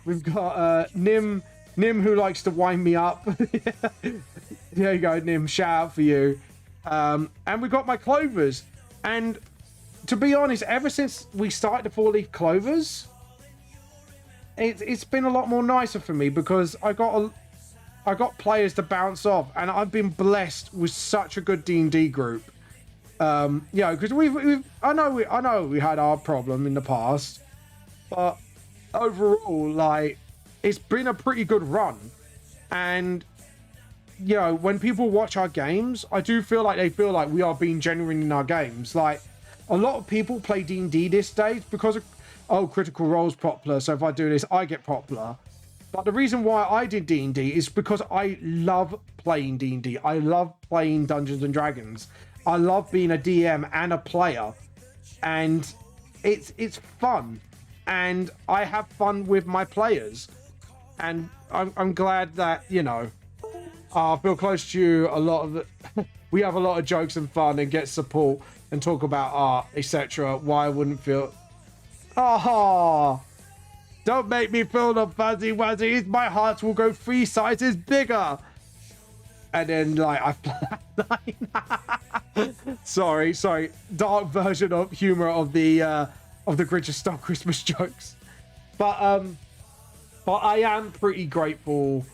We've got Nim who likes to wind me up. There you go, Nim. Shout out for you. And we got my clovers. And to be honest, ever since we started the 4-leaf clovers, it's been a lot more nicer for me because I got players to bounce off, and I've been blessed with such a good D&D group. You know, because I know we had our problem in the past, but overall, like, it's been a pretty good run. And you know, when people watch our games, I do feel like they feel like we are being genuine in our games. Like, a lot of people play D&D these days because of, oh, Critical Role's popular, so if I do this, I get popular. But the reason why I did D&D is because I love playing D&D. I love playing Dungeons and Dragons. I love being a DM and a player, and it's fun, and I have fun with my players, and I'm glad that, you know, I feel close to you. A lot of we have a lot of jokes and fun and get support and talk about art, etc. Why I wouldn't feel? Oh, don't make me feel the fuzzy wuzzies. My heart will go 3 sizes bigger. And then, like, I flatline. sorry. Dark version of humor of the Grinch Style Christmas jokes. But I am pretty grateful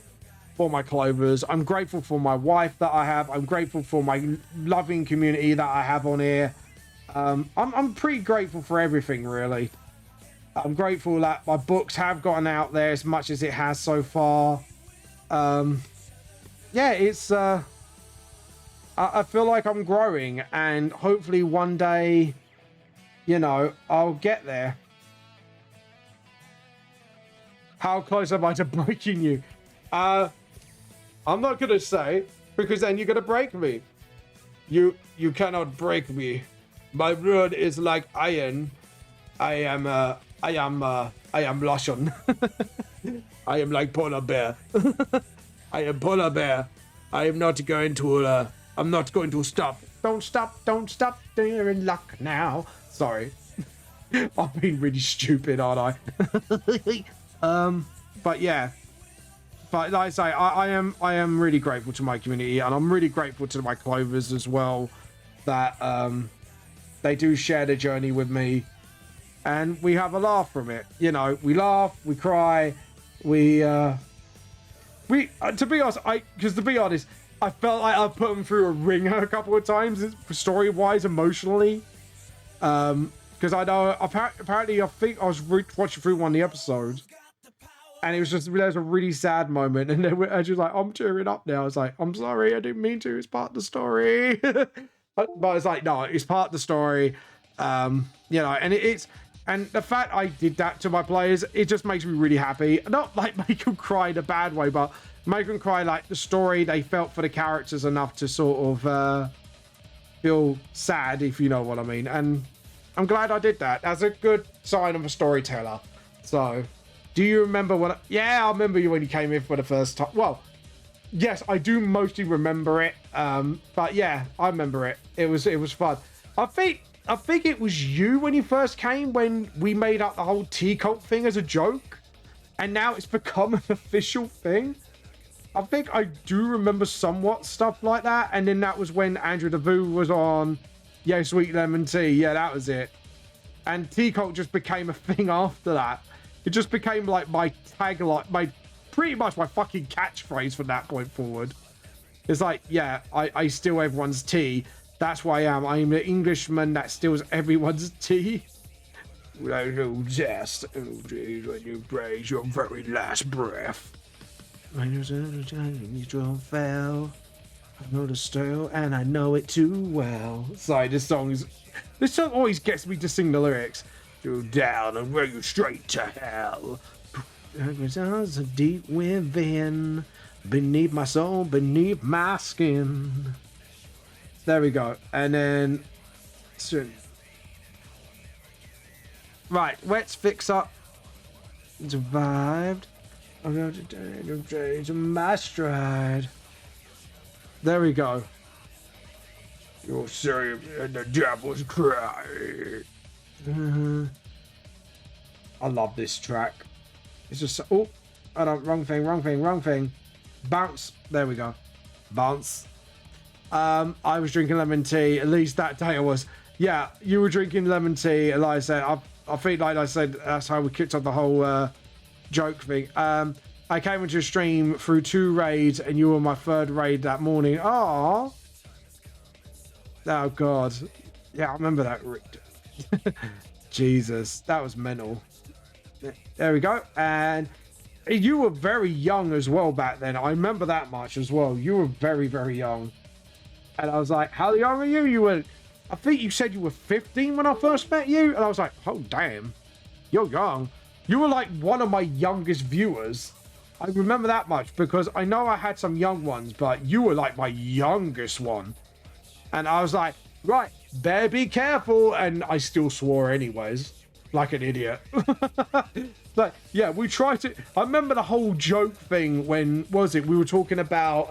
for my clovers. I'm grateful for my wife that I have. I'm grateful for my loving community that I have on here. I'm pretty grateful for everything, really. I'm grateful that my books have gotten out there as much as it has so far. Yeah, it's I feel like I'm growing, and hopefully one day, you know, I'll get there. How close am I to breaking you? I'm not gonna say, because then you're gonna break me. You cannot break me. My word is like iron. I am Russian. I am like polar bear. I am polar bear. I am not going to I'm not going to stop. Don't stop, you're in luck now. Sorry. I've been really stupid, aren't I? But yeah. But like I say, I am really grateful to my community, and I'm really grateful to my clovers as well, that they do share the journey with me, and we have a laugh from it. You know, we laugh, we cry, we to be honest, I felt like I put them through a ringer a couple of times, story-wise, emotionally, because I know apparently I think I was watching through one of the episodes, and it was just, there was a really sad moment, and I was just like, I'm tearing up now. I was like, I'm sorry, I didn't mean to. It's part of the story. but it's like, no, it's part of the story. You know, and and the fact I did that to my players, it just makes me really happy. Not like make them cry in a bad way, but make them cry like the story they felt for the characters enough to sort of feel sad, if you know what I mean. And I'm glad I did that. That's a good sign of a storyteller. So, do you remember what? Yeah, I remember you when you came in for the first time. Well, yes, I do mostly remember it. But yeah, I remember it. It was fun. I think it was you when you first came, when we made up the whole T-Cult thing as a joke, and now it's become an official thing. I think I do remember somewhat stuff like that, and then that was when Andrew DeVue was on, yeah, Sweet Lemon Tea. Yeah, that was it. And T-Cult just became a thing after that. It just became like my tagline, pretty much my fucking catchphrase from that point forward. It's like, yeah, I steal everyone's tea. That's why I am. I'm the Englishman that steals everyone's tea. Without no jest, when you praise your very last breath. When you're fell, I know the story and I know it too well. Sorry, this song always gets me to sing the lyrics. Go down and bring you straight to hell. Deep within, beneath my soul, beneath my skin. There we go. And then soon. Right, let's fix up. Survived. I'm going to change my stride. There we go. You'll say and the devil's cry. I love this track. It's just oh, I don't wrong thing. Bounce. There we go. Bounce. I was drinking lemon tea. At least that day I was. Yeah, you were drinking lemon tea, and like I said, I feel like I said that's how we kicked off the whole joke thing. I came into a stream through 2 raids, and you were my 3rd raid that morning. Oh god. Yeah, I remember that. Jesus, that was mental. There we go. And you were very young as well back then. I remember that much as well. You were very, very young. And I was like, how young are you? You were, I think you said you were 15 when I first met you. And I was like, oh, damn, you're young. You were like one of my youngest viewers. I remember that much because I know I had some young ones, but you were like my youngest one. And I was like, right, better be careful. And I still swore anyways, like an idiot. Like, yeah, we tried to, I remember the whole joke thing when, was it, we were talking about,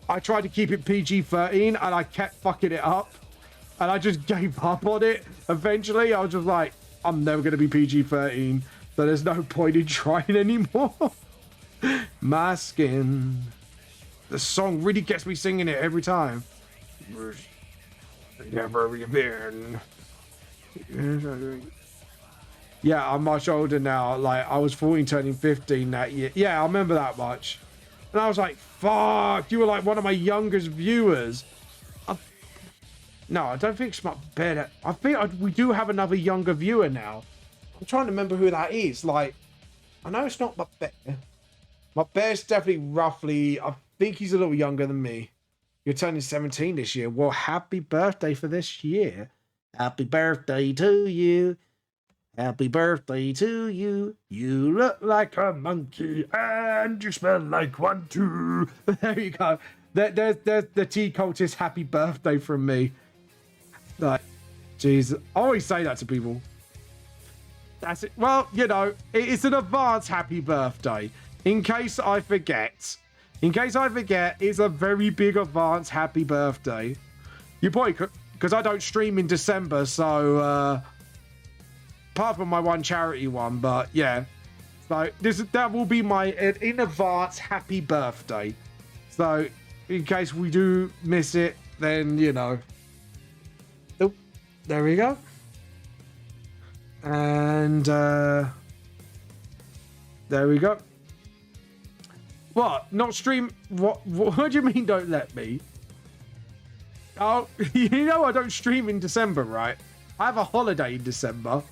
I tried to keep it PG-13 and I kept fucking it up. And I just gave up on it. Eventually, I was just like, I'm never going to be PG-13. So there's no point in trying anymore. My skin. The song really gets me singing it every time. Never been. Yeah, I'm much older now. Like, I was 14 turning 15 that year. Yeah, I remember that much. And I was like, fuck, you were like one of my youngest viewers. No, I don't think it's my better. I think we do have another younger viewer now. I'm trying to remember who that is. Like, I know it's not my bear. My bear's definitely roughly, I think he's a little younger than me. You're turning 17 this year. Well, happy birthday for this year. Happy birthday to you. Happy birthday to you. You look like a monkey and you smell like one too. There you go. There's the T-Cultist happy birthday from me. Like, Jesus. I always say that to people. That's it. Well, you know, it's an advance happy birthday. In case I forget. In case I forget, it's a very big advance happy birthday. You probably could, because I don't stream in December, so apart from my one charity one, but yeah. So that will be my in advance happy birthday. So in case we do miss it, then you know. Oh, there we go. And there we go. What? Not stream? What do you mean don't let me? Oh, you know I don't stream in December, right? I have a holiday in December.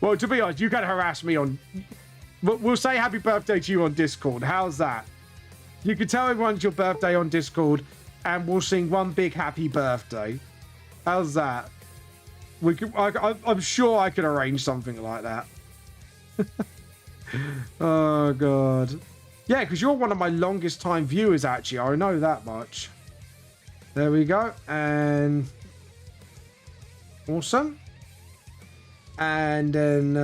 Well, to be honest, you can harass me on... We'll say happy birthday to you on Discord. How's that? You can tell everyone it's your birthday on Discord and we'll sing one big happy birthday. How's that? We could. I'm sure I could arrange something like that. Oh god. Yeah, because you're one of my longest time viewers. Actually, I know that much. There we go, and awesome. And then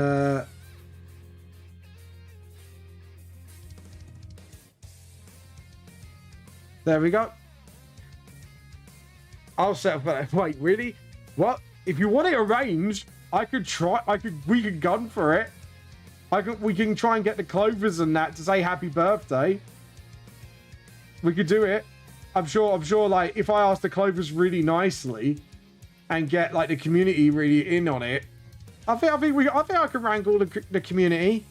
there we go. I'll set up that. Wait, really? What? If you want it arranged, I could try. We could gun for it. We can try and get the Clovers and that to say happy birthday. We could do it. I'm sure. Like, if I ask the Clovers really nicely and get like the community really in on it, I think I can wrangle the community,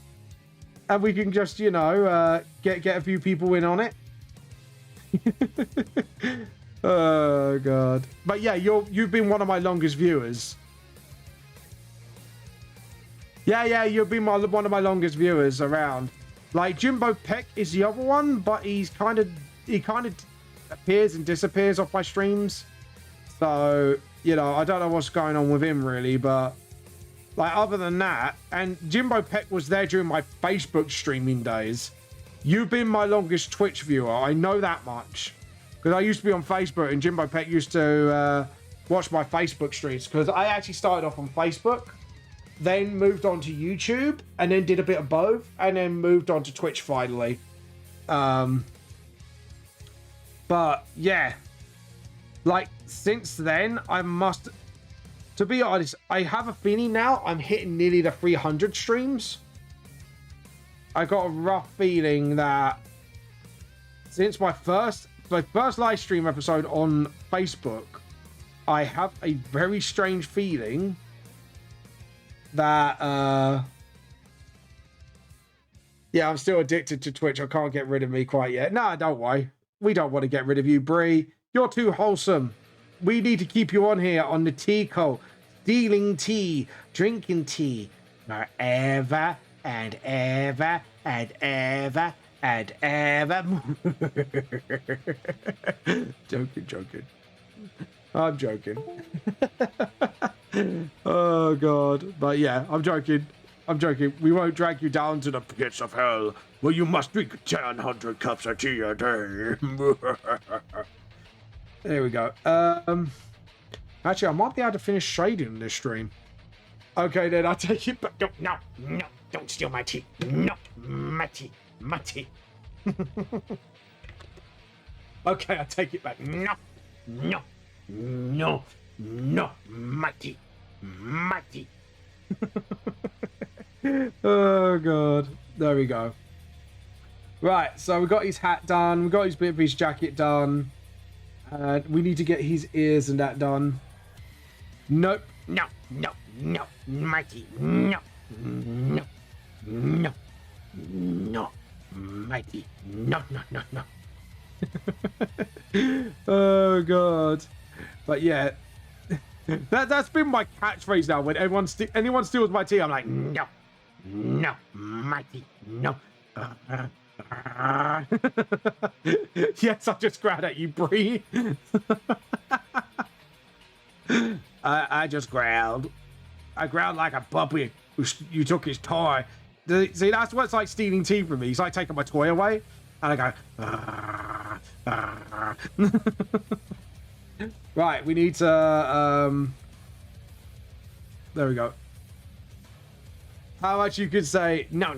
and we can just get a few people in on it. Oh god. But yeah, you've been one of my longest viewers. Yeah, you've been one of my longest viewers around. Like, Jimbo Peck is the other one, but he kind of appears and disappears off my streams. So, I don't know what's going on with him really, but like, other than that, and Jimbo Peck was there during my Facebook streaming days. You've been my longest Twitch viewer. I know that much. Because I used to be on Facebook, and Jimbo Peck used to watch my Facebook streams. Because I actually started off on Facebook, then moved on to YouTube, and then did a bit of both, and then moved on to Twitch finally. But yeah, like, since then, to be honest, I have a feeling now I'm hitting nearly the 300 streams. I got a rough feeling that since my first live stream episode on Facebook, I have a very strange feeling that yeah, I'm still addicted to Twitch. I can't get rid of me quite yet. No, don't worry. We don't want to get rid of you, Bree. You're too wholesome. We need to keep you on here on the tea cult, stealing tea, drinking tea, forever and ever and ever and ever. Joking. I'm joking. Oh god. But yeah, I'm joking. We won't drag you down to the pits of hell where you must drink 100 cups of tea a day. There we go. Actually, I might be able to finish trading this stream. Okay, then I'll take it back. No, don't steal my tea. No, my tea. Okay, I'll take it back. No, my tea. Oh god, there we go. Right, so we got his hat done, we got his bit of his jacket done, and we need to get his ears and that done. Nope. No, Mikey. No, Mikey. No. Oh god. But yeah, that's been my catchphrase now. When anyone steals my tea, I'm like, no, Mikey, no. Yes, I just growled at you, Bree. I just growled. I growled like a puppy who you took his toy. See, that's what it's like stealing tea from me. It's like taking my toy away, and I go. Right, we need to. There we go. How much you could say? No.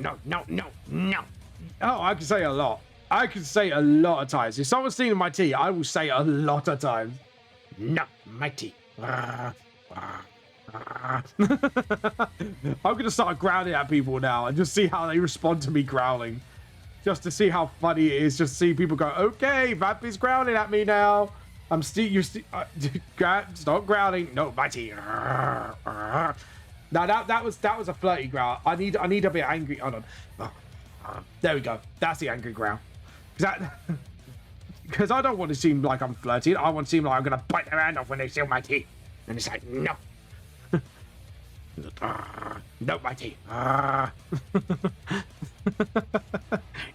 Oh, I can say a lot. I can say a lot of times. If someone's stealing my tea, I will say a lot of times. No, my tea. I'm gonna start growling at people now and just see how they respond to me growling. Just to see how funny it is. Just to see people go, okay, Vampy's growling at me now. Stop growling. No, my tea. Now that was a flirty growl. I need a bit angry. Hold on. There we go. That's the angry growl. Because I don't want to seem like I'm flirting. I want to seem like I'm gonna bite their hand off when they steal my tea. And it's like, no. No, my tea.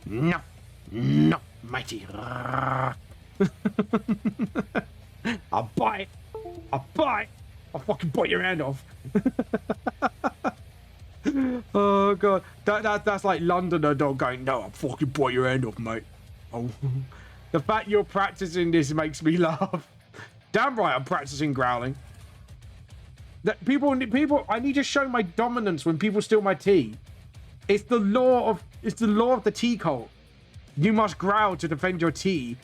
No, my tea. I'll bite. I'll fucking bite your hand off. Oh god, that's like Londoner dog going, no, I'll fucking bite your hand off, mate. Oh, the fact you're practicing this makes me laugh. Damn right, I'm practicing growling. That people, I need to show my dominance when people steal my tea. It's the law of the tea cult. You must growl to defend your tea.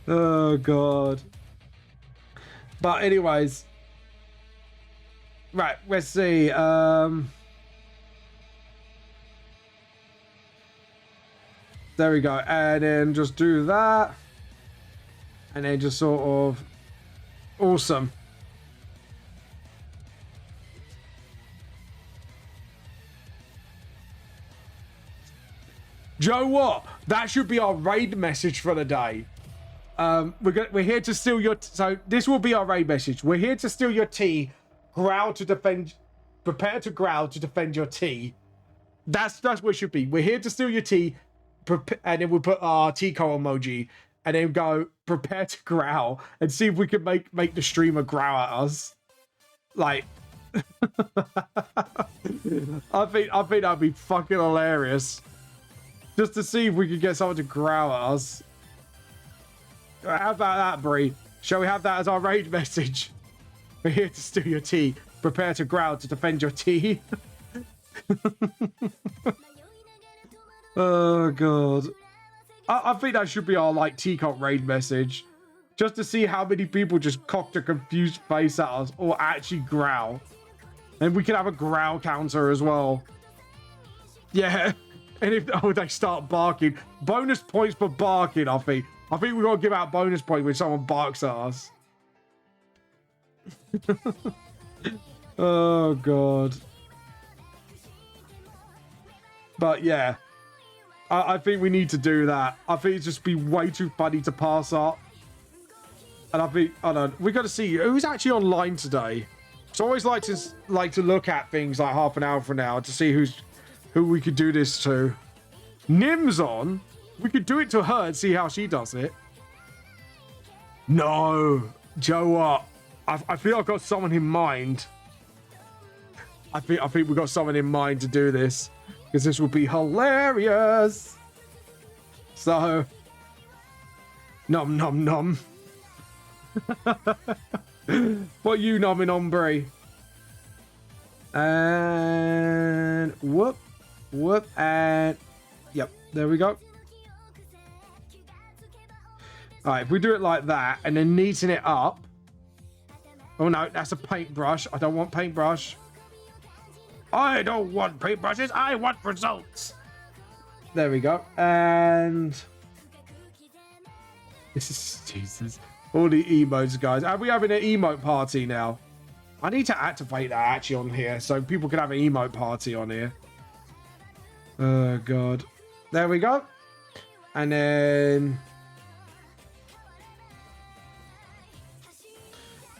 Oh god. But anyways, right, let's see. There we go, and then just do that, and then just sort of awesome. Joe, what? That should be our raid message for the day. We're here to steal your. So this will be our raid message. We're here to steal your tea. Growl to defend. Prepare to growl to defend your tea. That's what it should be. We're here to steal your tea. And then we'll put our Tico emoji, and then go prepare to growl and see if we can make the streamer growl at us. Like, I think that'd be fucking hilarious. Just to see if we could get someone to growl at us. How about that, Bree? Shall we have that as our raid message? We're here to steal your tea. Prepare to growl to defend your tea. Oh god, I think that should be our like teacup raid message, just to see how many people just cocked a confused face at us or actually growl, and we can have a growl counter as well. Yeah, and if they start barking, bonus points for barking. I think we gotta give out bonus points when someone barks at us. Oh god, but yeah. I think we need to do that. I think it'd just be way too funny to pass up. And I think, I don't know, we got to see who's actually online today. So I always like to look at things like half an hour from now to see who we could do this to. Nim's on. We could do it to her and see how she does it. No, Joe, what? I feel I've got someone in mind. I think we've got someone in mind to do this. Because this will be hilarious. So, nom nom nom. What are you nomming on, Brie? And whoop, whoop, and yep, there we go. All right, if we do it like that and then neaten it up. Oh no, that's a paintbrush. I don't want paintbrush. I don't want paintbrushes, I want results. There we go. And this is Jesus. All the emotes, guys. Are we having an emote party now? I need to activate that actually on here so people can have an emote party on here. Oh god. There we go. And then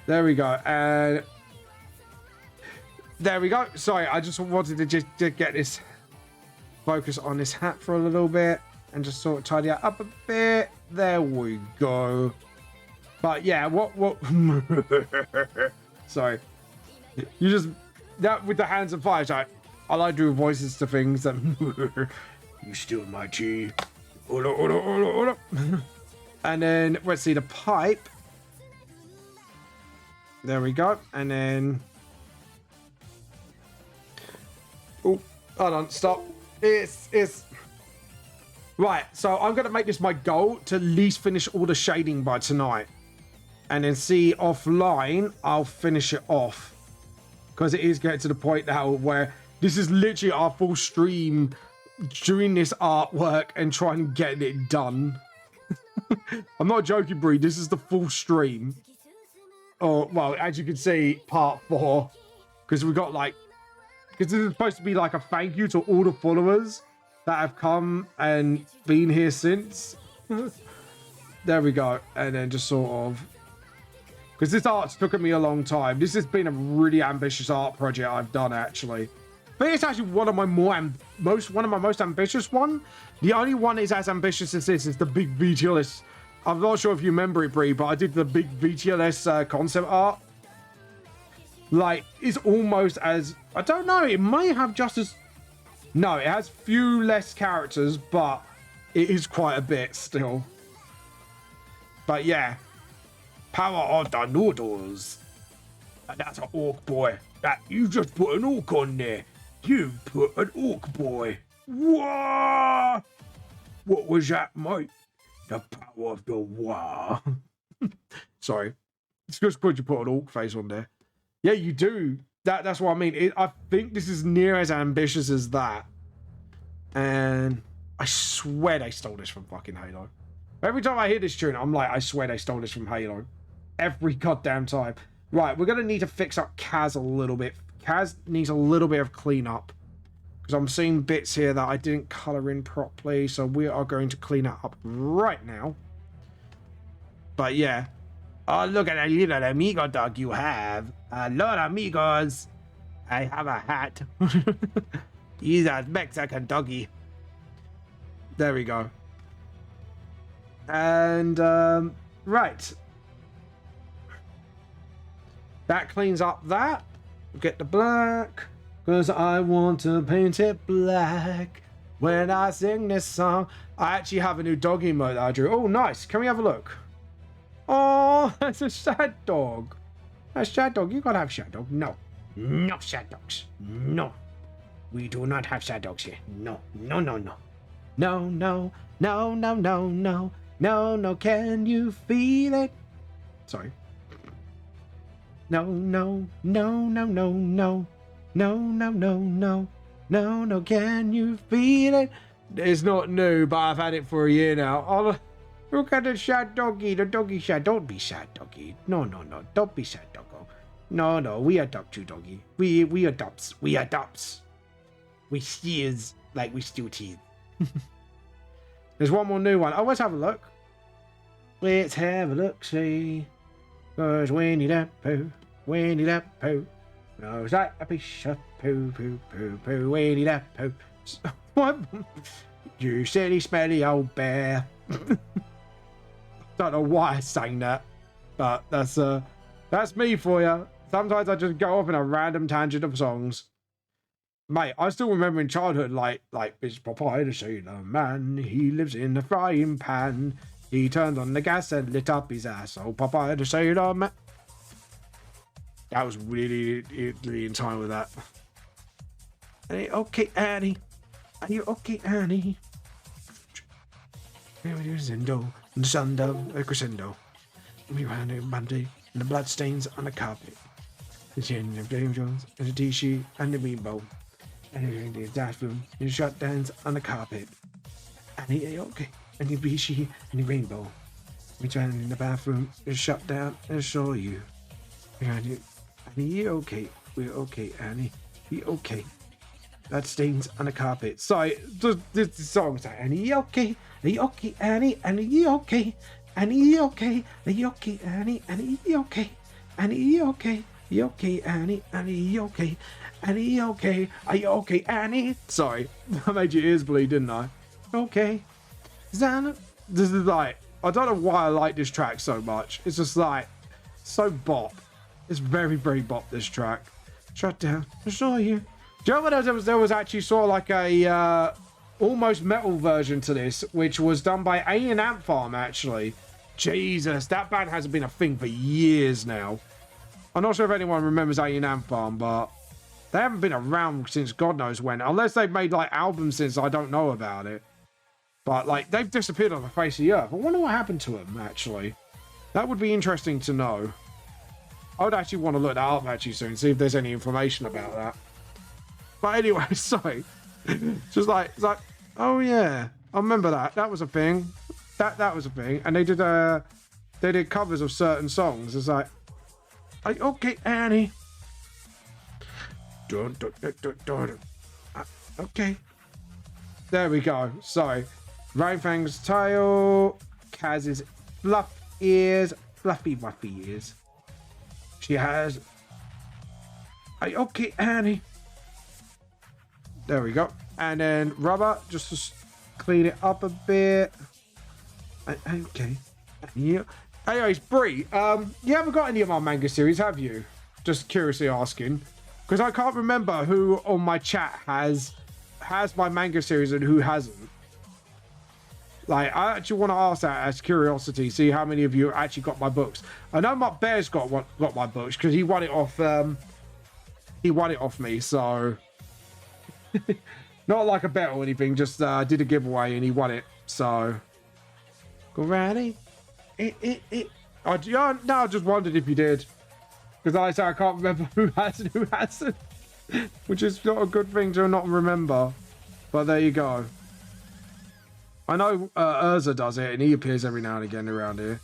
there we go. And there we go. Sorry, I just wanted to just get this focus on this hat for a little bit and just sort of tidy it up a bit. There we go. But yeah, what sorry. You just that with the hands of fire, like I like doing voices to things that you steal my tea. And then let's see the pipe. There we go. And then oh, hold on, stop. It's right. So I'm gonna make this my goal to at least finish all the shading by tonight, and then see offline. I'll finish it off because it is getting to the point now where this is literally our full stream doing this artwork and trying to get it done. I'm not joking, Bree. This is the full stream. Oh well, as you can see, part 4, because we got like. Because this is supposed to be like a thank you to all the followers that have come and been here since. There we go. And then just sort of... Because this art's taken me a long time. This has been a really ambitious art project I've done, actually. But it's actually one of my most ambitious one. The only one is as ambitious as this is the big VTLS I'm not sure if you remember it, Bree, but I did the big VTLS concept art. Like, it's almost as... I don't know, it may have just as... No, it has few less characters, but it is quite a bit still. But yeah. Power of the noodles. That's an orc boy. That you just put an orc on there. You put an orc boy. Whoa! What was that, mate? The power of the war. Sorry. It's just because you put an orc face on there. Yeah, you do. That's what I mean. I think this is near as ambitious as that. And I swear they stole this from fucking Halo. Every time I hear this tune, I'm like, I swear they stole this from Halo. Every goddamn time. Right, we're going to need to fix up Kaz a little bit. Kaz needs a little bit of cleanup. Because I'm seeing bits here that I didn't colour in properly. So we are going to clean that up right now. But yeah. Oh, look at that little amigo dog you have. Hello, amigos. I have a hat. He's a Mexican doggy. There we go. And, right. That cleans up that. Get the black. Because I want to paint it black. When I sing this song. I actually have a new dog emote that I drew. Oh, nice. Can we have a look? Oh, that's a sad dog. A sad dog. You gotta have sad dog. No. No sad dogs. No. We do not have sad dogs here. No. No, no, no. No, no. No, no, no, no. No, no. Can you feel it? Sorry. No, no. No, no, no, no. No, no, no, no. No, no. Can you feel it? It's not new, but I've had it for a year now. Look at the sad doggy, the doggy sad. Don't be sad, doggy. No, no, no. Don't be sad, doggo. No, no. We adopt you, doggy. We adopts. We adopts. We steers like we steal teeth. There's one more new one. Oh, let's have a look. Let's have a look, see. Cause Winnie the Pooh, Winnie the Pooh. Knows like a piece of poo, poo, poo, poo, Winnie the Pooh. What? You silly, smelly old bear. Don't know why I sang that, but that's me for you. Sometimes I just go off in a random tangent of songs. Mate, I still remember in childhood, like it's Popeye the Sailor Man. He lives in a frying pan. He turned on the gas and lit up his ass. Oh, Popeye the Sailor Man. That was really in time with that. Hey, okay, Annie. Are you okay, Annie? Zindo, the sun dove, a crescendo. We ran a Monday, and the blood stains on the carpet. The chin of Dave Jones, and the T-sheet, and the rainbow. And the bathroom, and the shut downs on the carpet. And he okay, and the B-sheet, and the rainbow. We ran in the bathroom, and shut down, and saw you. And he okay, we're okay, Annie. He okay. Blood stains on the carpet. Sorry, the song's like, Annie, okay. Are you okay, Annie? Annie, you okay? Annie, you okay? Are you okay, Annie? Annie, you okay? Annie, you okay? You okay, Annie? Annie, you okay? Annie, you okay? Are you okay, Annie? Sorry, I made your ears bleed, didn't I? Okay. Zana. This is like, I don't know why I like this track so much. It's just like, so bop. It's very, very bop, this track. Shut down. I saw you. Do you know what there was actually sort of like a almost metal version to this, which was done by Alien Ant Farm, actually. Jesus, that band hasn't been a thing for years now. I'm not sure if anyone remembers Alien Ant Farm, but they haven't been around since God knows when. Unless they've made like albums since, I don't know about it. But like, they've disappeared on the face of the earth. I wonder what happened to them, actually. That would be interesting to know. I would actually want to look that up actually soon, see if there's any information about that. But anyway, sorry. Just like, it's like, oh yeah, I remember that. That was a thing. That was a thing. And they did covers of certain songs. It's like, okay, Annie. Dun, dun, dun, dun, dun. Okay. There we go. Sorry. Rainfang's tail. Kaz's fluff ears. Fluffy, wuffy ears. She has. Okay, Annie. There we go. And then rubber, just to clean it up a bit. Okay. Yeah. Anyways, Brie, you haven't got any of my manga series, have you? Just curiously asking. Because I can't remember who on my chat has my manga series and who hasn't. Like, I actually want to ask that as curiosity, see how many of you actually got my books. I know Mark Bear's got my books because he won it off me, so not like a bet or anything, just did a giveaway and he won it, so go ready. I just wondered if you did. Because like I say I can't remember who has and who hasn't. Which is not a good thing to not remember. But there you go. I know Urza does it and he appears every now and again around here.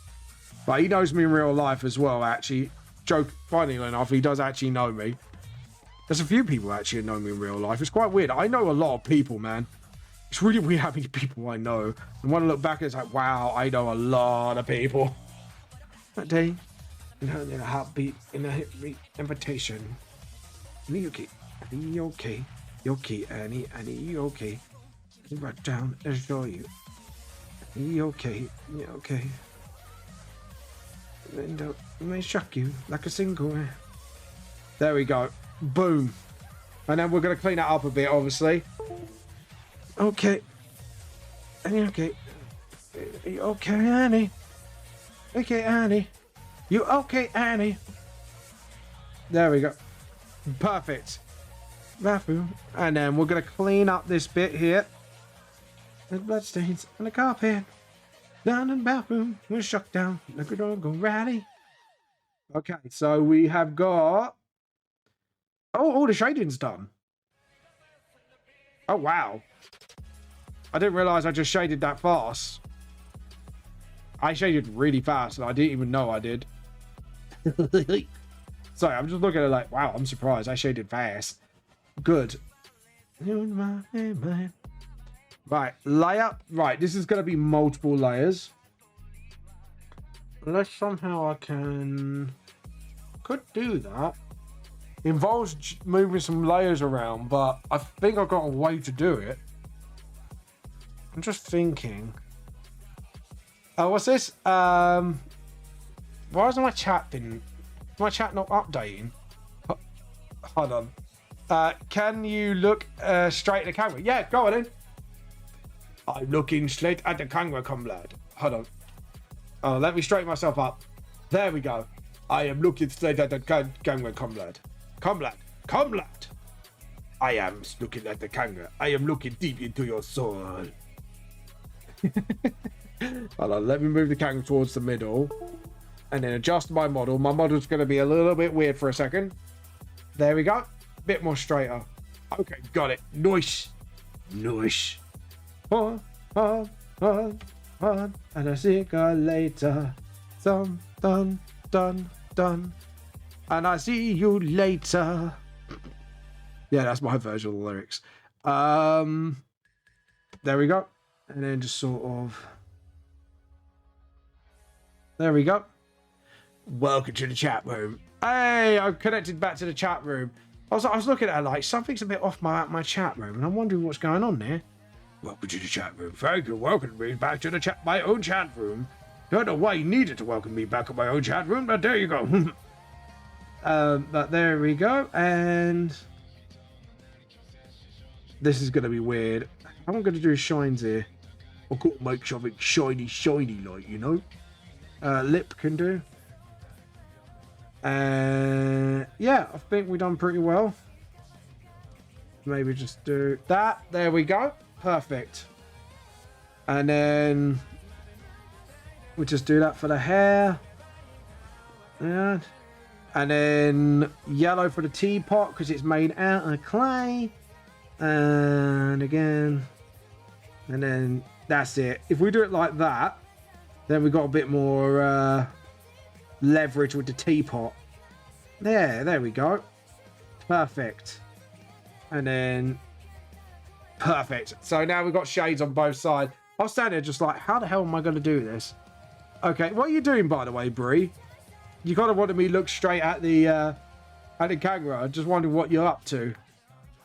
But he knows me in real life as well, actually. Funny enough, he does actually know me. There's a few people actually who know me in real life. It's quite weird. I know a lot of people, man. It's really weird how many people I know. And when I look back, it's like, wow, I know a lot of people. That day, in a heartbeat, in a invitation. Annie, okay. Annie, okay. You okay, Annie? Annie, you okay? Right down and show you. You okay? Yeah, okay. And it may shock you like a single. There we go. Boom. And then we're going to clean that up a bit, obviously. Okay. Annie, okay. You okay, Annie? Okay, Annie. You okay, Annie? There we go. Perfect. Bathroom. And then we're going to clean up this bit here. There's bloodstains on the carpet. Down in the bathroom. We're shut down. Look at all go rally. Okay, so we have got... Oh, all the shading's done. Oh, wow. I didn't realize I just shaded that fast. I shaded really fast and I didn't even know I did. Sorry, I'm just looking at it like, wow, I'm surprised. I shaded fast. Good. Right, layer. Right, this is going to be multiple layers. Unless somehow I could do that. Involves moving some layers around, but I think I've got a way to do it. I'm just thinking. Oh, what's this? Why isn't my chat not updating? Hold on. Can you look straight at the camera? Yeah, go on in. I'm looking straight at the camera, comrade. Hold on. Oh, let me straighten myself up. There we go. I am looking straight at the camera, comrade. Comrade. I am looking at the camera. I am looking deep into your soul. Hold on, let me move the camera towards the middle. And then adjust my model. My model's going to be a little bit weird for a second. There we go. Bit more straighter. Okay, got it. Nice. And I see you later. Dun. And I see you later. Yeah, that's my version of the lyrics. There we go. And then just sort of... There we go. Welcome to the chat room. Hey, I've connected back to the chat room. I was looking at it like, something's a bit off my chat room, and I'm wondering what's going on there. Welcome to the chat room. Thank you. Welcome me back to my own chat room. Don't know why you needed to welcome me back to my own chat room, but there you go. But there we go, and this is going to be weird. How I'm going to do shines here. I've got to make something shiny like, you know. Lip can do. Yeah, I think we've done pretty well. Maybe just do that. There we go. Perfect. And then we just do that for the hair. And then yellow for the teapot because it's made out of clay. And again. And then that's it. If we do it like that, then we've got a bit more leverage with the teapot. There we go. Perfect. And then perfect. So now we've got shades on both sides. I was standing there just like, how the hell am I going to do this? Okay, what are you doing, by the way, Brie? You kind of wanted me to look straight at the camera. I just wondered what you're up to.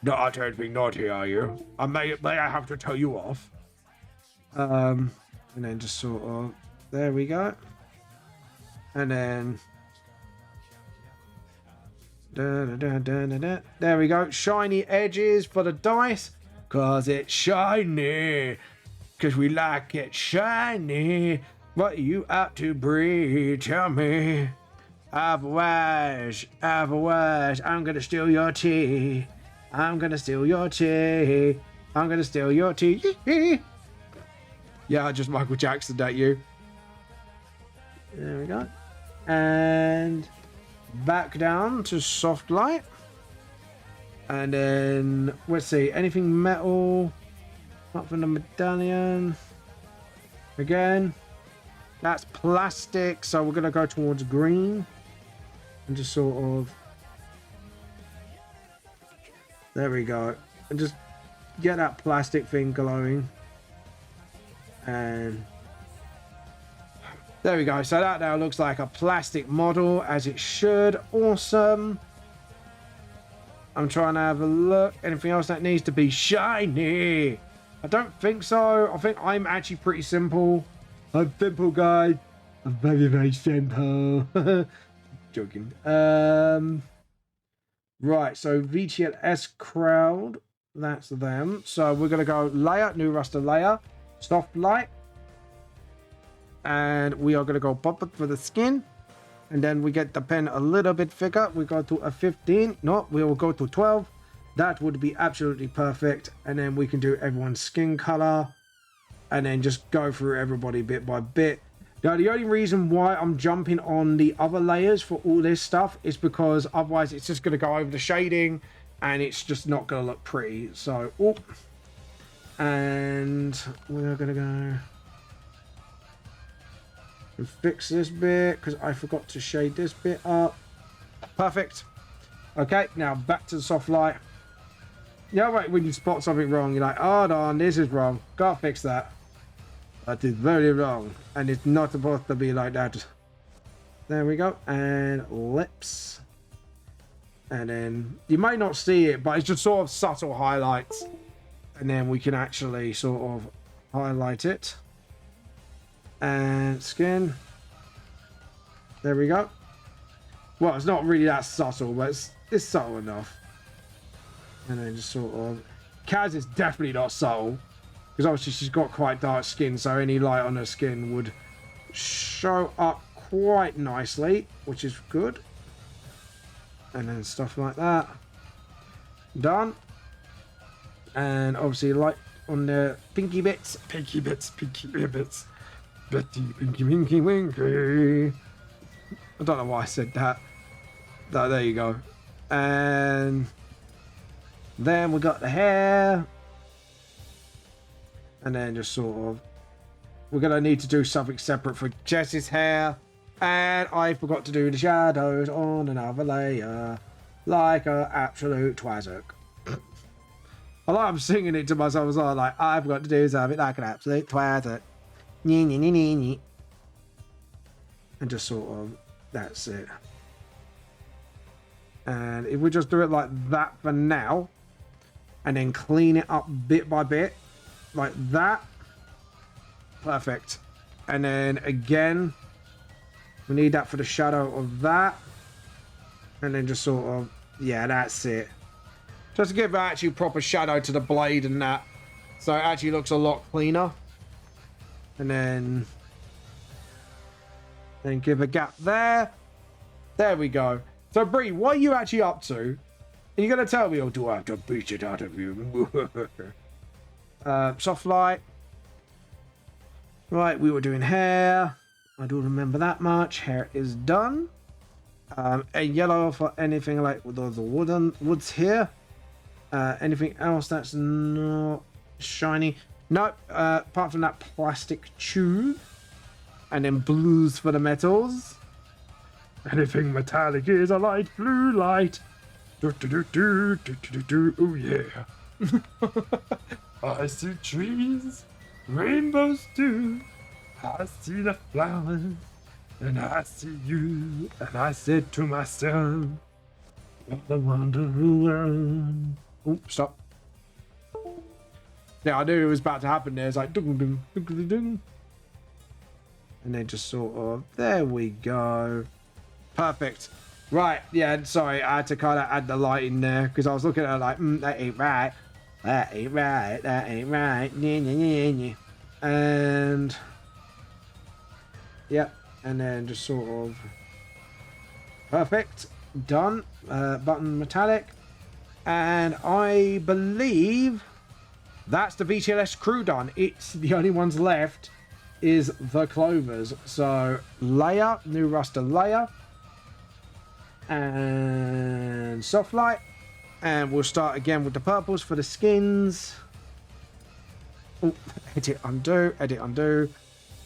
Not anything naughty, are you? May I have to tell you off? And then just sort of There we go. And then there we go. Shiny edges for the dice. Cause it's shiny. Cause we like it shiny. What are you up to, Bree? Tell me. Otherwise, I'm gonna steal your tea. I'm gonna steal your tea. I'm gonna steal your tea. Yeah, just Michael Jackson, don't you? There we go. And back down to soft light. And then, let's see, anything metal? Not from the medallion. Again, that's plastic, so we're gonna go towards green. And just sort of, there we go. And just get that plastic thing glowing. And there we go. So that now looks like a plastic model, as it should. Awesome. I'm trying to have a look. Anything else that needs to be shiny? I don't think so. I think I'm actually pretty simple. I'm simple, guy. I'm very, very simple. Joking. Right, so VTLS crowd. That's them. So we're going to go layer, new raster layer, soft light. And we are going to go pop it for the skin. And then we get the pen a little bit thicker. We go to a 15. No, we will go to 12. That would be absolutely perfect. And then we can do everyone's skin color. And then just go through everybody bit by bit. Now, the only reason why I'm jumping on the other layers for all this stuff is because otherwise it's just going to go over the shading. And it's just not going to look pretty. So, oh. And we're going to go and fix this bit because I forgot to shade this bit up. Perfect. Okay, now back to the soft light. Yeah, right, when you spot something wrong, you're like, hold on, this is wrong. Gotta fix that. That is very wrong. And it's not supposed to be like that. There we go. And lips. And then you may not see it, but it's just sort of subtle highlights. And then we can actually sort of highlight it. And skin. There we go. Well, it's not really that subtle, but it's subtle enough. And then just sort of... Kaz is definitely not subtle. Because obviously she's got quite dark skin, so any light on her skin would show up quite nicely, which is good. And then stuff like that. Done. And obviously light on the pinky bits. Pinky bits, pinky bits. Betty, pinky, winky, winky. I don't know why I said that. There you go. And then we got the hair. And then just sort of... We're going to need to do something separate for Jess's hair. And I forgot to do the shadows on another layer. Like a absolute twazzock. I like I'm singing it to myself as well. Like, I've got to do something like an absolute twazzock. And just sort of... That's it. And if we just do it like that for now. And then clean it up bit by bit. Like that. Perfect. And then again, we need that for the shadow of that. And then just sort of, yeah, that's it. Just to give actually proper shadow to the blade and that. So it actually looks a lot cleaner. And then give a gap there. There we go. So Bree, what are you actually up to? Are you going to tell me, or do I have to beat it out of you? Soft light. Right, we were doing hair. I do remember that much. Hair is done. A yellow for anything like those woods here. Anything else that's not shiny? No, apart from that plastic tube. And then blues for the metals. Anything metallic is a light blue light. Oh yeah. I see trees, rainbows too. I see the flowers, and I see you. And I said to myself, what a wonderful world. Oh, stop. Yeah, I knew it was about to happen there. It's like, dung, dung, dung, dung, dung. And then just sort of, there we go. Perfect. Right, yeah, sorry, I had to kind of add the light in there because I was looking at it like, that ain't right. That ain't right, that ain't right. And, yep, and then just sort of, perfect, done. Button metallic. And I believe that's the VTLS crew done. It's the only ones left is the clovers. So layer, new raster layer, and soft light, and we'll start again with the purples for the skins. Oh, edit undo,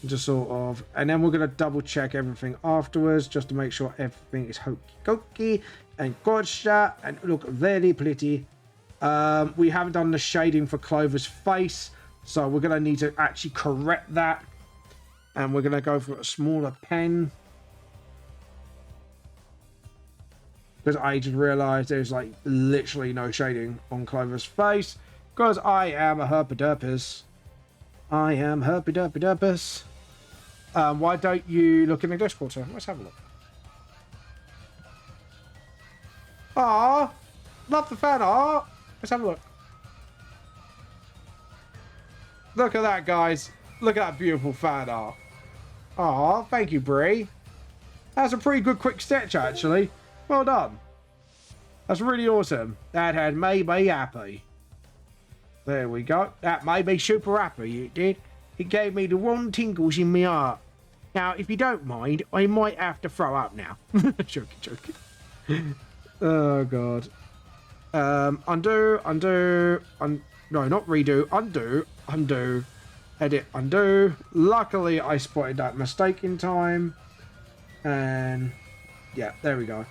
just sort of, and then we're going to double check everything afterwards just to make sure everything is hokey and good shot and look very pretty. We haven't done the shading for Clover's face, so we're going to need to actually correct that, and we're going to go for a smaller pen because I just realized there's like literally no shading on Clover's face because I am a herpidurpus. I am herpidurpidurpus. Why don't you look in the Discord, sir? Let's have a look. Ah, love the fan art. Let's have a look. Look at that, guys. Look at that beautiful fan art. Ah, thank you, Bree. That's a pretty good quick sketch, actually. Well done. That's really awesome. That had made me happy. There we go. That made me super happy, it did. It gave me the warm tingles in my heart. Now, if you don't mind, I might have to throw up now. Joking. Oh, God. Undo. No, not redo. Undo. Edit, undo. Luckily, I spotted that mistake in time. And, yeah, there we go.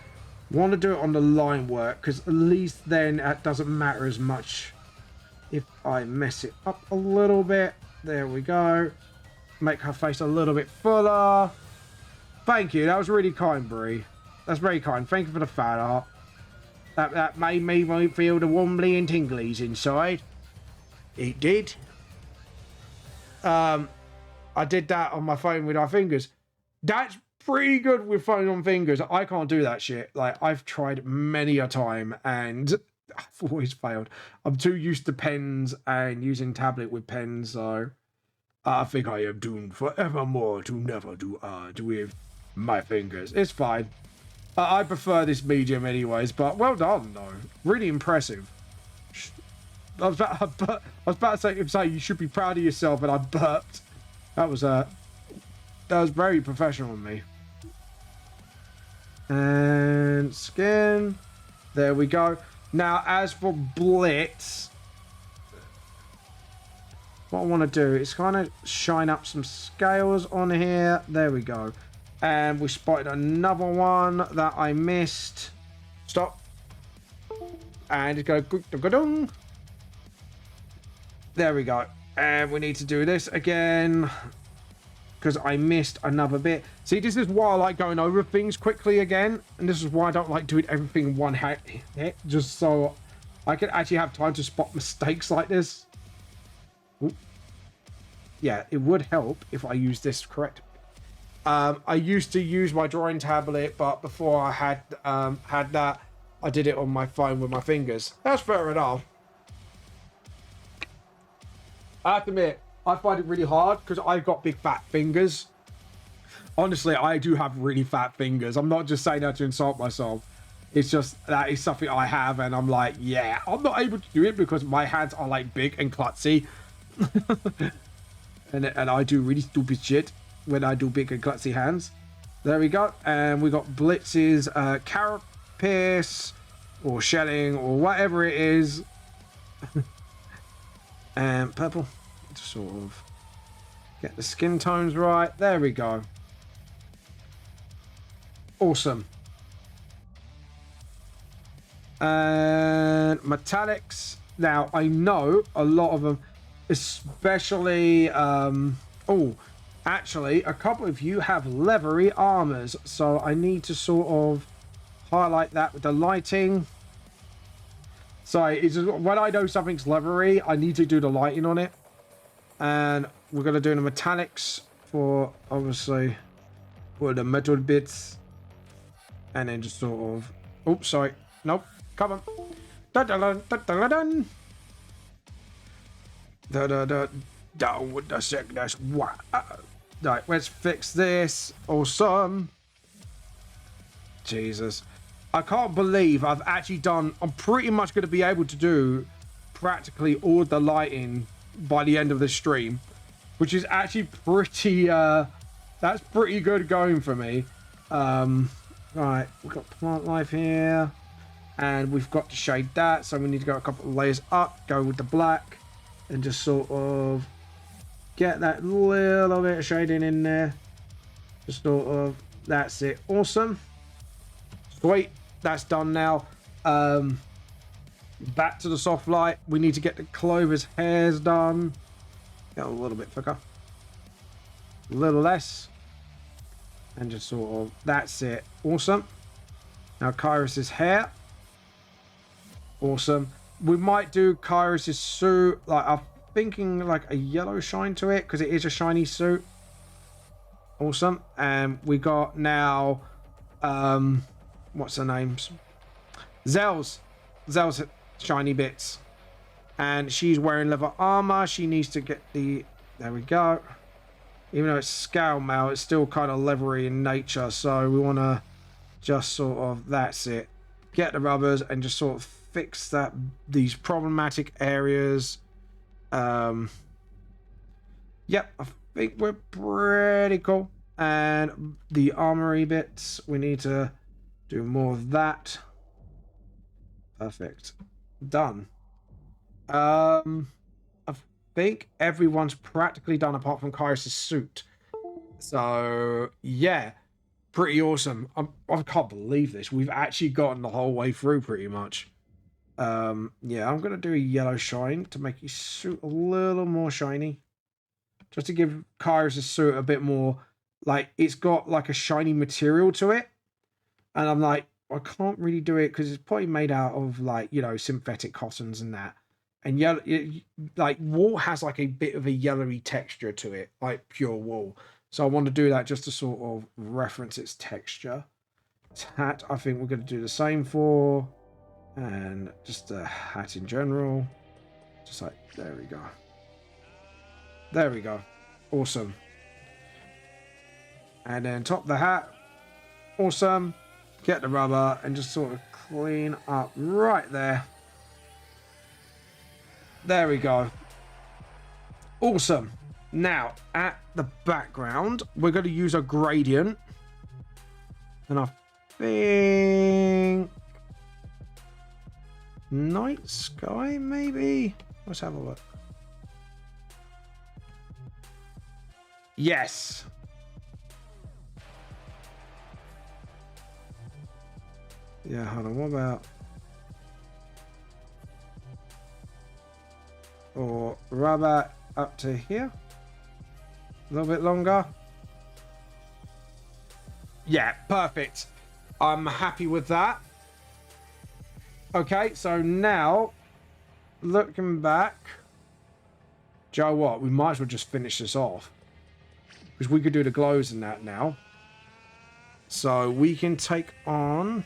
Want to do it on the line work, because at least then it doesn't matter as much if I mess it up a little bit. There we go. Make her face a little bit fuller. Thank you. That was really kind, Brie. That's very kind. Thank you for the fan art. That made me feel the wombly and tinglies inside. It did. I did that on my phone with our fingers. That's pretty good with phone on fingers. I can't do that shit. Like, I've tried many a time and I've always failed. I'm too used to pens and using tablet with pens, so I think I am doomed forevermore to never do art with my fingers. It's fine. I prefer this medium anyways, but well done though. Really impressive. I was about to say you should be proud of yourself, and I burped. That was very professional of me. And skin. There we go. Now, as for Blitz, what I want to do is kind of shine up some scales on here. There we go. And we spotted another one that I missed. Stop. And go. There we go. And we need to do this again, because I missed another bit. See, this is why I like going over things quickly again. And this is why I don't like doing everything in one hit, just so I can actually have time to spot mistakes like this. Ooh. Yeah, it would help if I use this correctly. I used to use my drawing tablet, but before I had that, I did it on my phone with my fingers. That's fair enough. I have to admit, I find it really hard because I've got big fat fingers. Honestly, I do have really fat fingers. I'm not just saying that to insult myself. It's just that is something I have, and I'm like, yeah, I'm not able to do it because my hands are like big and klutzy. and I do really stupid shit when I do big and klutzy hands. There we go. And we got Blitz's carapace or shelling or whatever it is. And purple. To sort of get the skin tones right. There we go. Awesome. And metallics. Now, I know a lot of them, especially... oh, actually, a couple of you have leathery armors, so I need to sort of highlight that with the lighting. Sorry, it's just, when I know something's leathery, I need to do the lighting on it. And we're going to do the metallics for obviously all the metal bits, and then just sort of. Oops, sorry. Nope. Come on. Dun dun dun dun dun dun. Da da da. Down with the sickness. What? Right, let's fix this. Awesome. Jesus. I can't believe I've actually done. I'm pretty much going to be able to do practically all the lighting by the end of the stream, which is actually pretty. That's pretty good going for me. Right, we've got plant life here, and we've got to shade that, so we need to go a couple of layers up, go with the black, and just sort of get that little bit of shading in there. Just sort of, that's it. Awesome. Sweet, that's done now. Back to the soft light. We need to get the Clover's hairs done. Get a little bit thicker. A little less. And just sort of, that's it. Awesome. Now Kyrus's hair. Awesome. We might do Kyrus's suit. Like, I'm thinking like a yellow shine to it, because it is a shiny suit. Awesome. And we got now, what's her name's? Zell's shiny bits. And she's wearing leather armor. She needs to get the, there we go. Even though it's scale mail, it's still kind of leathery in nature. So we want to just sort of, that's it. Get the rubbers and just sort of fix that, these problematic areas. Yep, I think we're pretty cool. And the armory bits, we need to do more of that. Perfect. Done. I think everyone's practically done apart from Kyrus's suit. So yeah, pretty awesome. I can't believe this. We've actually gotten the whole way through pretty much. Yeah, I'm gonna do a yellow shine to make his suit a little more shiny, just to give Kyrus's suit a bit more, like, it's got like a shiny material to it, and I'm like, I can't really do it because it's probably made out of, like, you know, synthetic cottons and that. And yellow, like, wool has like a bit of a yellowy texture to it, like pure wool. So I want to do that just to sort of reference its texture. Hat, I think we're going to do the same for, and just a hat in general. Just like, there we go. There we go. Awesome. And then top the hat. Awesome. Get the rubber and just sort of clean up right there. There we go. Awesome. Now, at the background, we're going to use a gradient. And I think night sky, maybe? Let's have a look. Yes. Yeah, hold on. What about... or rubber up to here? A little bit longer. Yeah, perfect. I'm happy with that. Okay, so now, looking back, Joe, what? We might as well just finish this off, because we could do the glows and that now. So we can take on,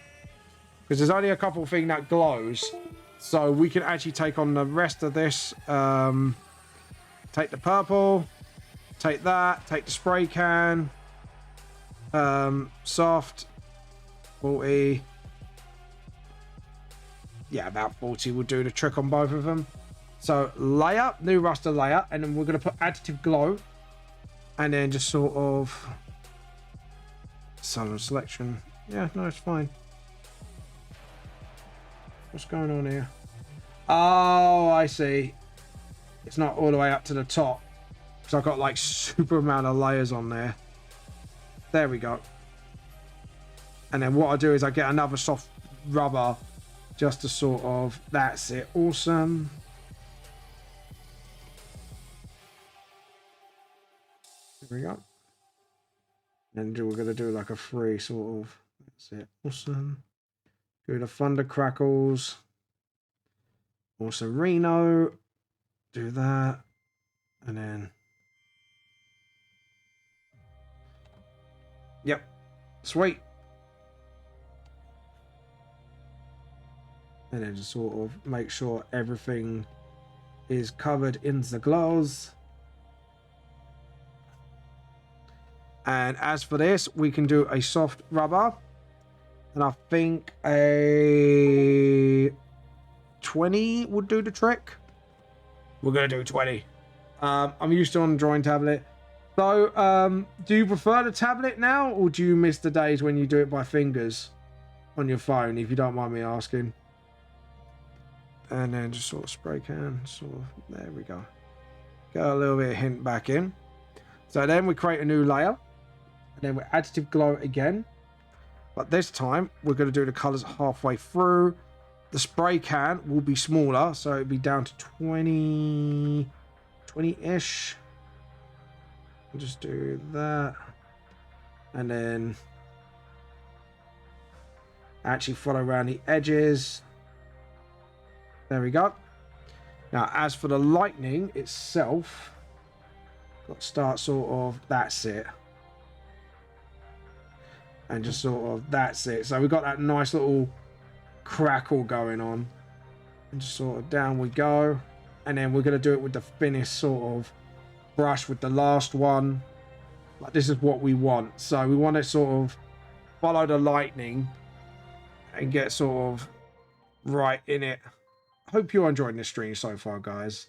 because there's only a couple of things that glows, so we can actually take on the rest of this. Take the purple, take that, take the spray can, soft, 40. Yeah, about 40 will do the trick on both of them. So layer, new raster layer, and then we're going to put additive glow, and then just sort of solid selection. Yeah, no, it's fine. What's going on here? Oh, I see. It's not all the way up to the top, because I've got like super amount of layers on there. There we go. And then what I do is I get another soft rubber just to sort of, that's it. Awesome. There we go. And we're going to do like a free sort of, that's it. Awesome. Do the thunder crackles. Also Reno. Do that. And then Yep. Sweet. And then just sort of make sure everything is covered in the glows. And as for this, we can do a soft rubber. And I think a 20 would do the trick. We're going to do 20. I'm used to on a drawing tablet. So, do you prefer the tablet now, or do you miss the days when you do it by fingers on your phone, if you don't mind me asking? And then just sort of spray can, sort of, there we go. Get a little bit of hint back in. So then we create a new layer. And then we additive glow again. But this time, we're going to do the colors halfway through. The spray can will be smaller, so it'll be down to 20-ish. We'll just do that. And then actually follow around the edges. There we go. Now, as for the lightning itself, got to start sort of, that's it. And just sort of, that's it. So we've got that nice little crackle going on. And just sort of down we go. And then we're going to do it with the thinnest sort of brush with the last one. Like, this is what we want. So we want to sort of follow the lightning and get sort of right in it. Hope you're enjoying this stream so far, guys.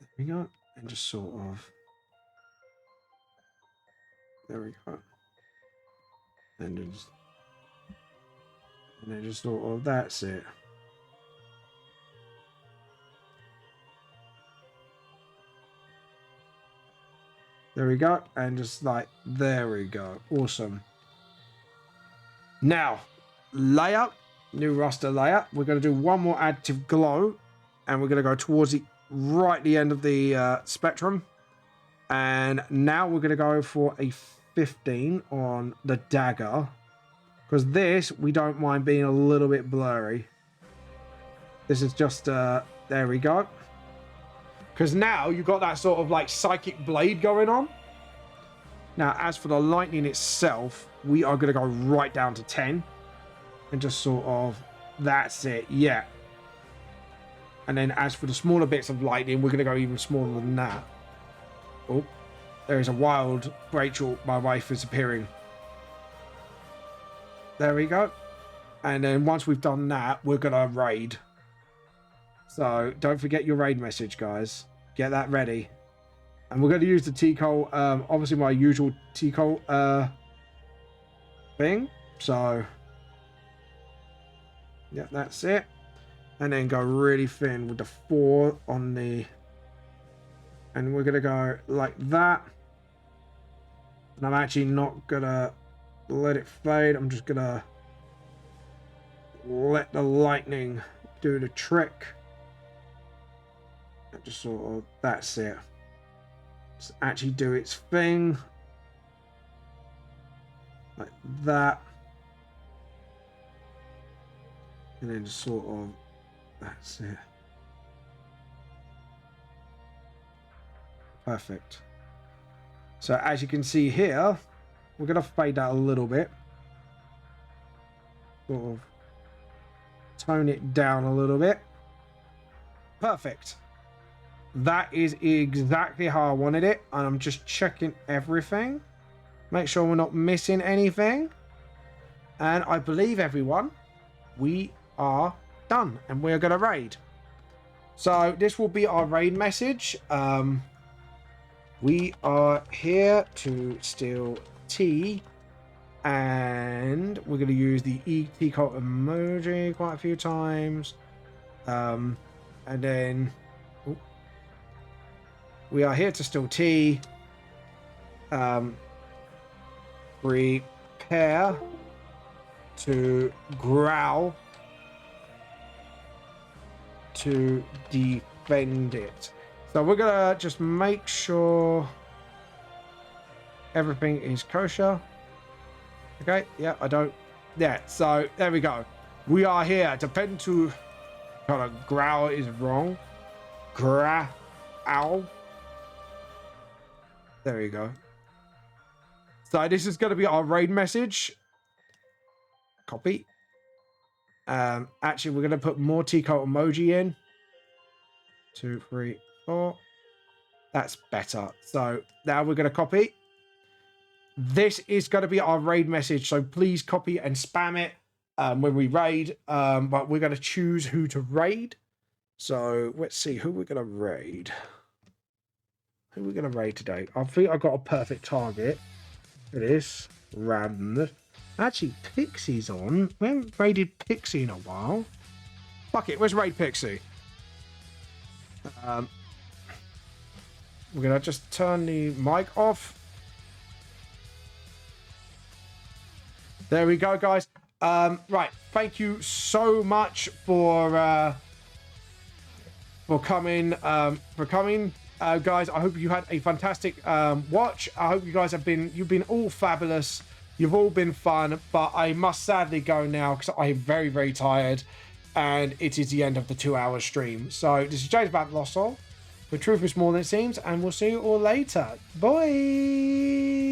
There we go. And just sort of, there we go. And then just sort of, that's it. There we go. And just like, there we go. Awesome. Now, layer, new raster layer. We're going to do one more additive glow. And we're going to go towards the end of the spectrum. And now we're going to go for a 15 on the dagger. Because this, we don't mind being a little bit blurry. This is just, there we go. Because now you've got that sort of like psychic blade going on. Now, as for the lightning itself, we are going to go right down to 10. And just sort of, that's it, yeah. And then as for the smaller bits of lightning, we're going to go even smaller than that. Oh, there is a wild Rachel, my wife, is appearing. There we go. And then once we've done that, we're going to raid. So don't forget your raid message, guys. Get that ready. And we're going to use the T-Col, obviously my usual T-Col thing. So, yeah, that's it. And then go really thin with the 4 on the... And we're going to go like that. And I'm actually not going to let it fade. I'm just going to let the lightning do the trick. And just sort of, that's it. Just actually do its thing. Like that. And then just sort of, that's it. Perfect. So as you can see here, we're going to fade that a little bit. Sort of tone it down a little bit. Perfect. That is exactly how I wanted it. And I'm just checking everything. Make sure we're not missing anything. And I believe, everyone, we are done. And we're going to raid. So this will be our raid message. We are here to steal tea, and we're going to use the T-Col emoji quite a few times. And then we are here to steal tea. Prepare to growl to defend it. So we're gonna just make sure everything is kosher. Okay, yeah, so there we go. We are here. Depend to kind of growl is wrong. Growl. There you go. So this is going to be our raid message. Copy. Actually, we're going to put more Tico emoji in. 2, 3, 4. That's better. So now we're going to copy. This is going to be our raid message. So please copy and spam it when we raid. But we're going to choose who to raid. So let's see who we're going to raid. Who we're going to raid today? I think I got a perfect target. It is random. Actually, Pixie's on. We haven't raided Pixie in a while. Fuck it, let's raid Pixie. We're going to just turn the mic off. There we go, guys. Right, thank you so much for coming. Guys, I hope you had a fantastic watch. I hope you guys you've been all fabulous. You've all been fun, but I must sadly go now because I'm very, very tired and it is the end of the 2-hour stream. So this is James about Lost Soul. The truth is more than it seems, and we'll see you all later. Bye.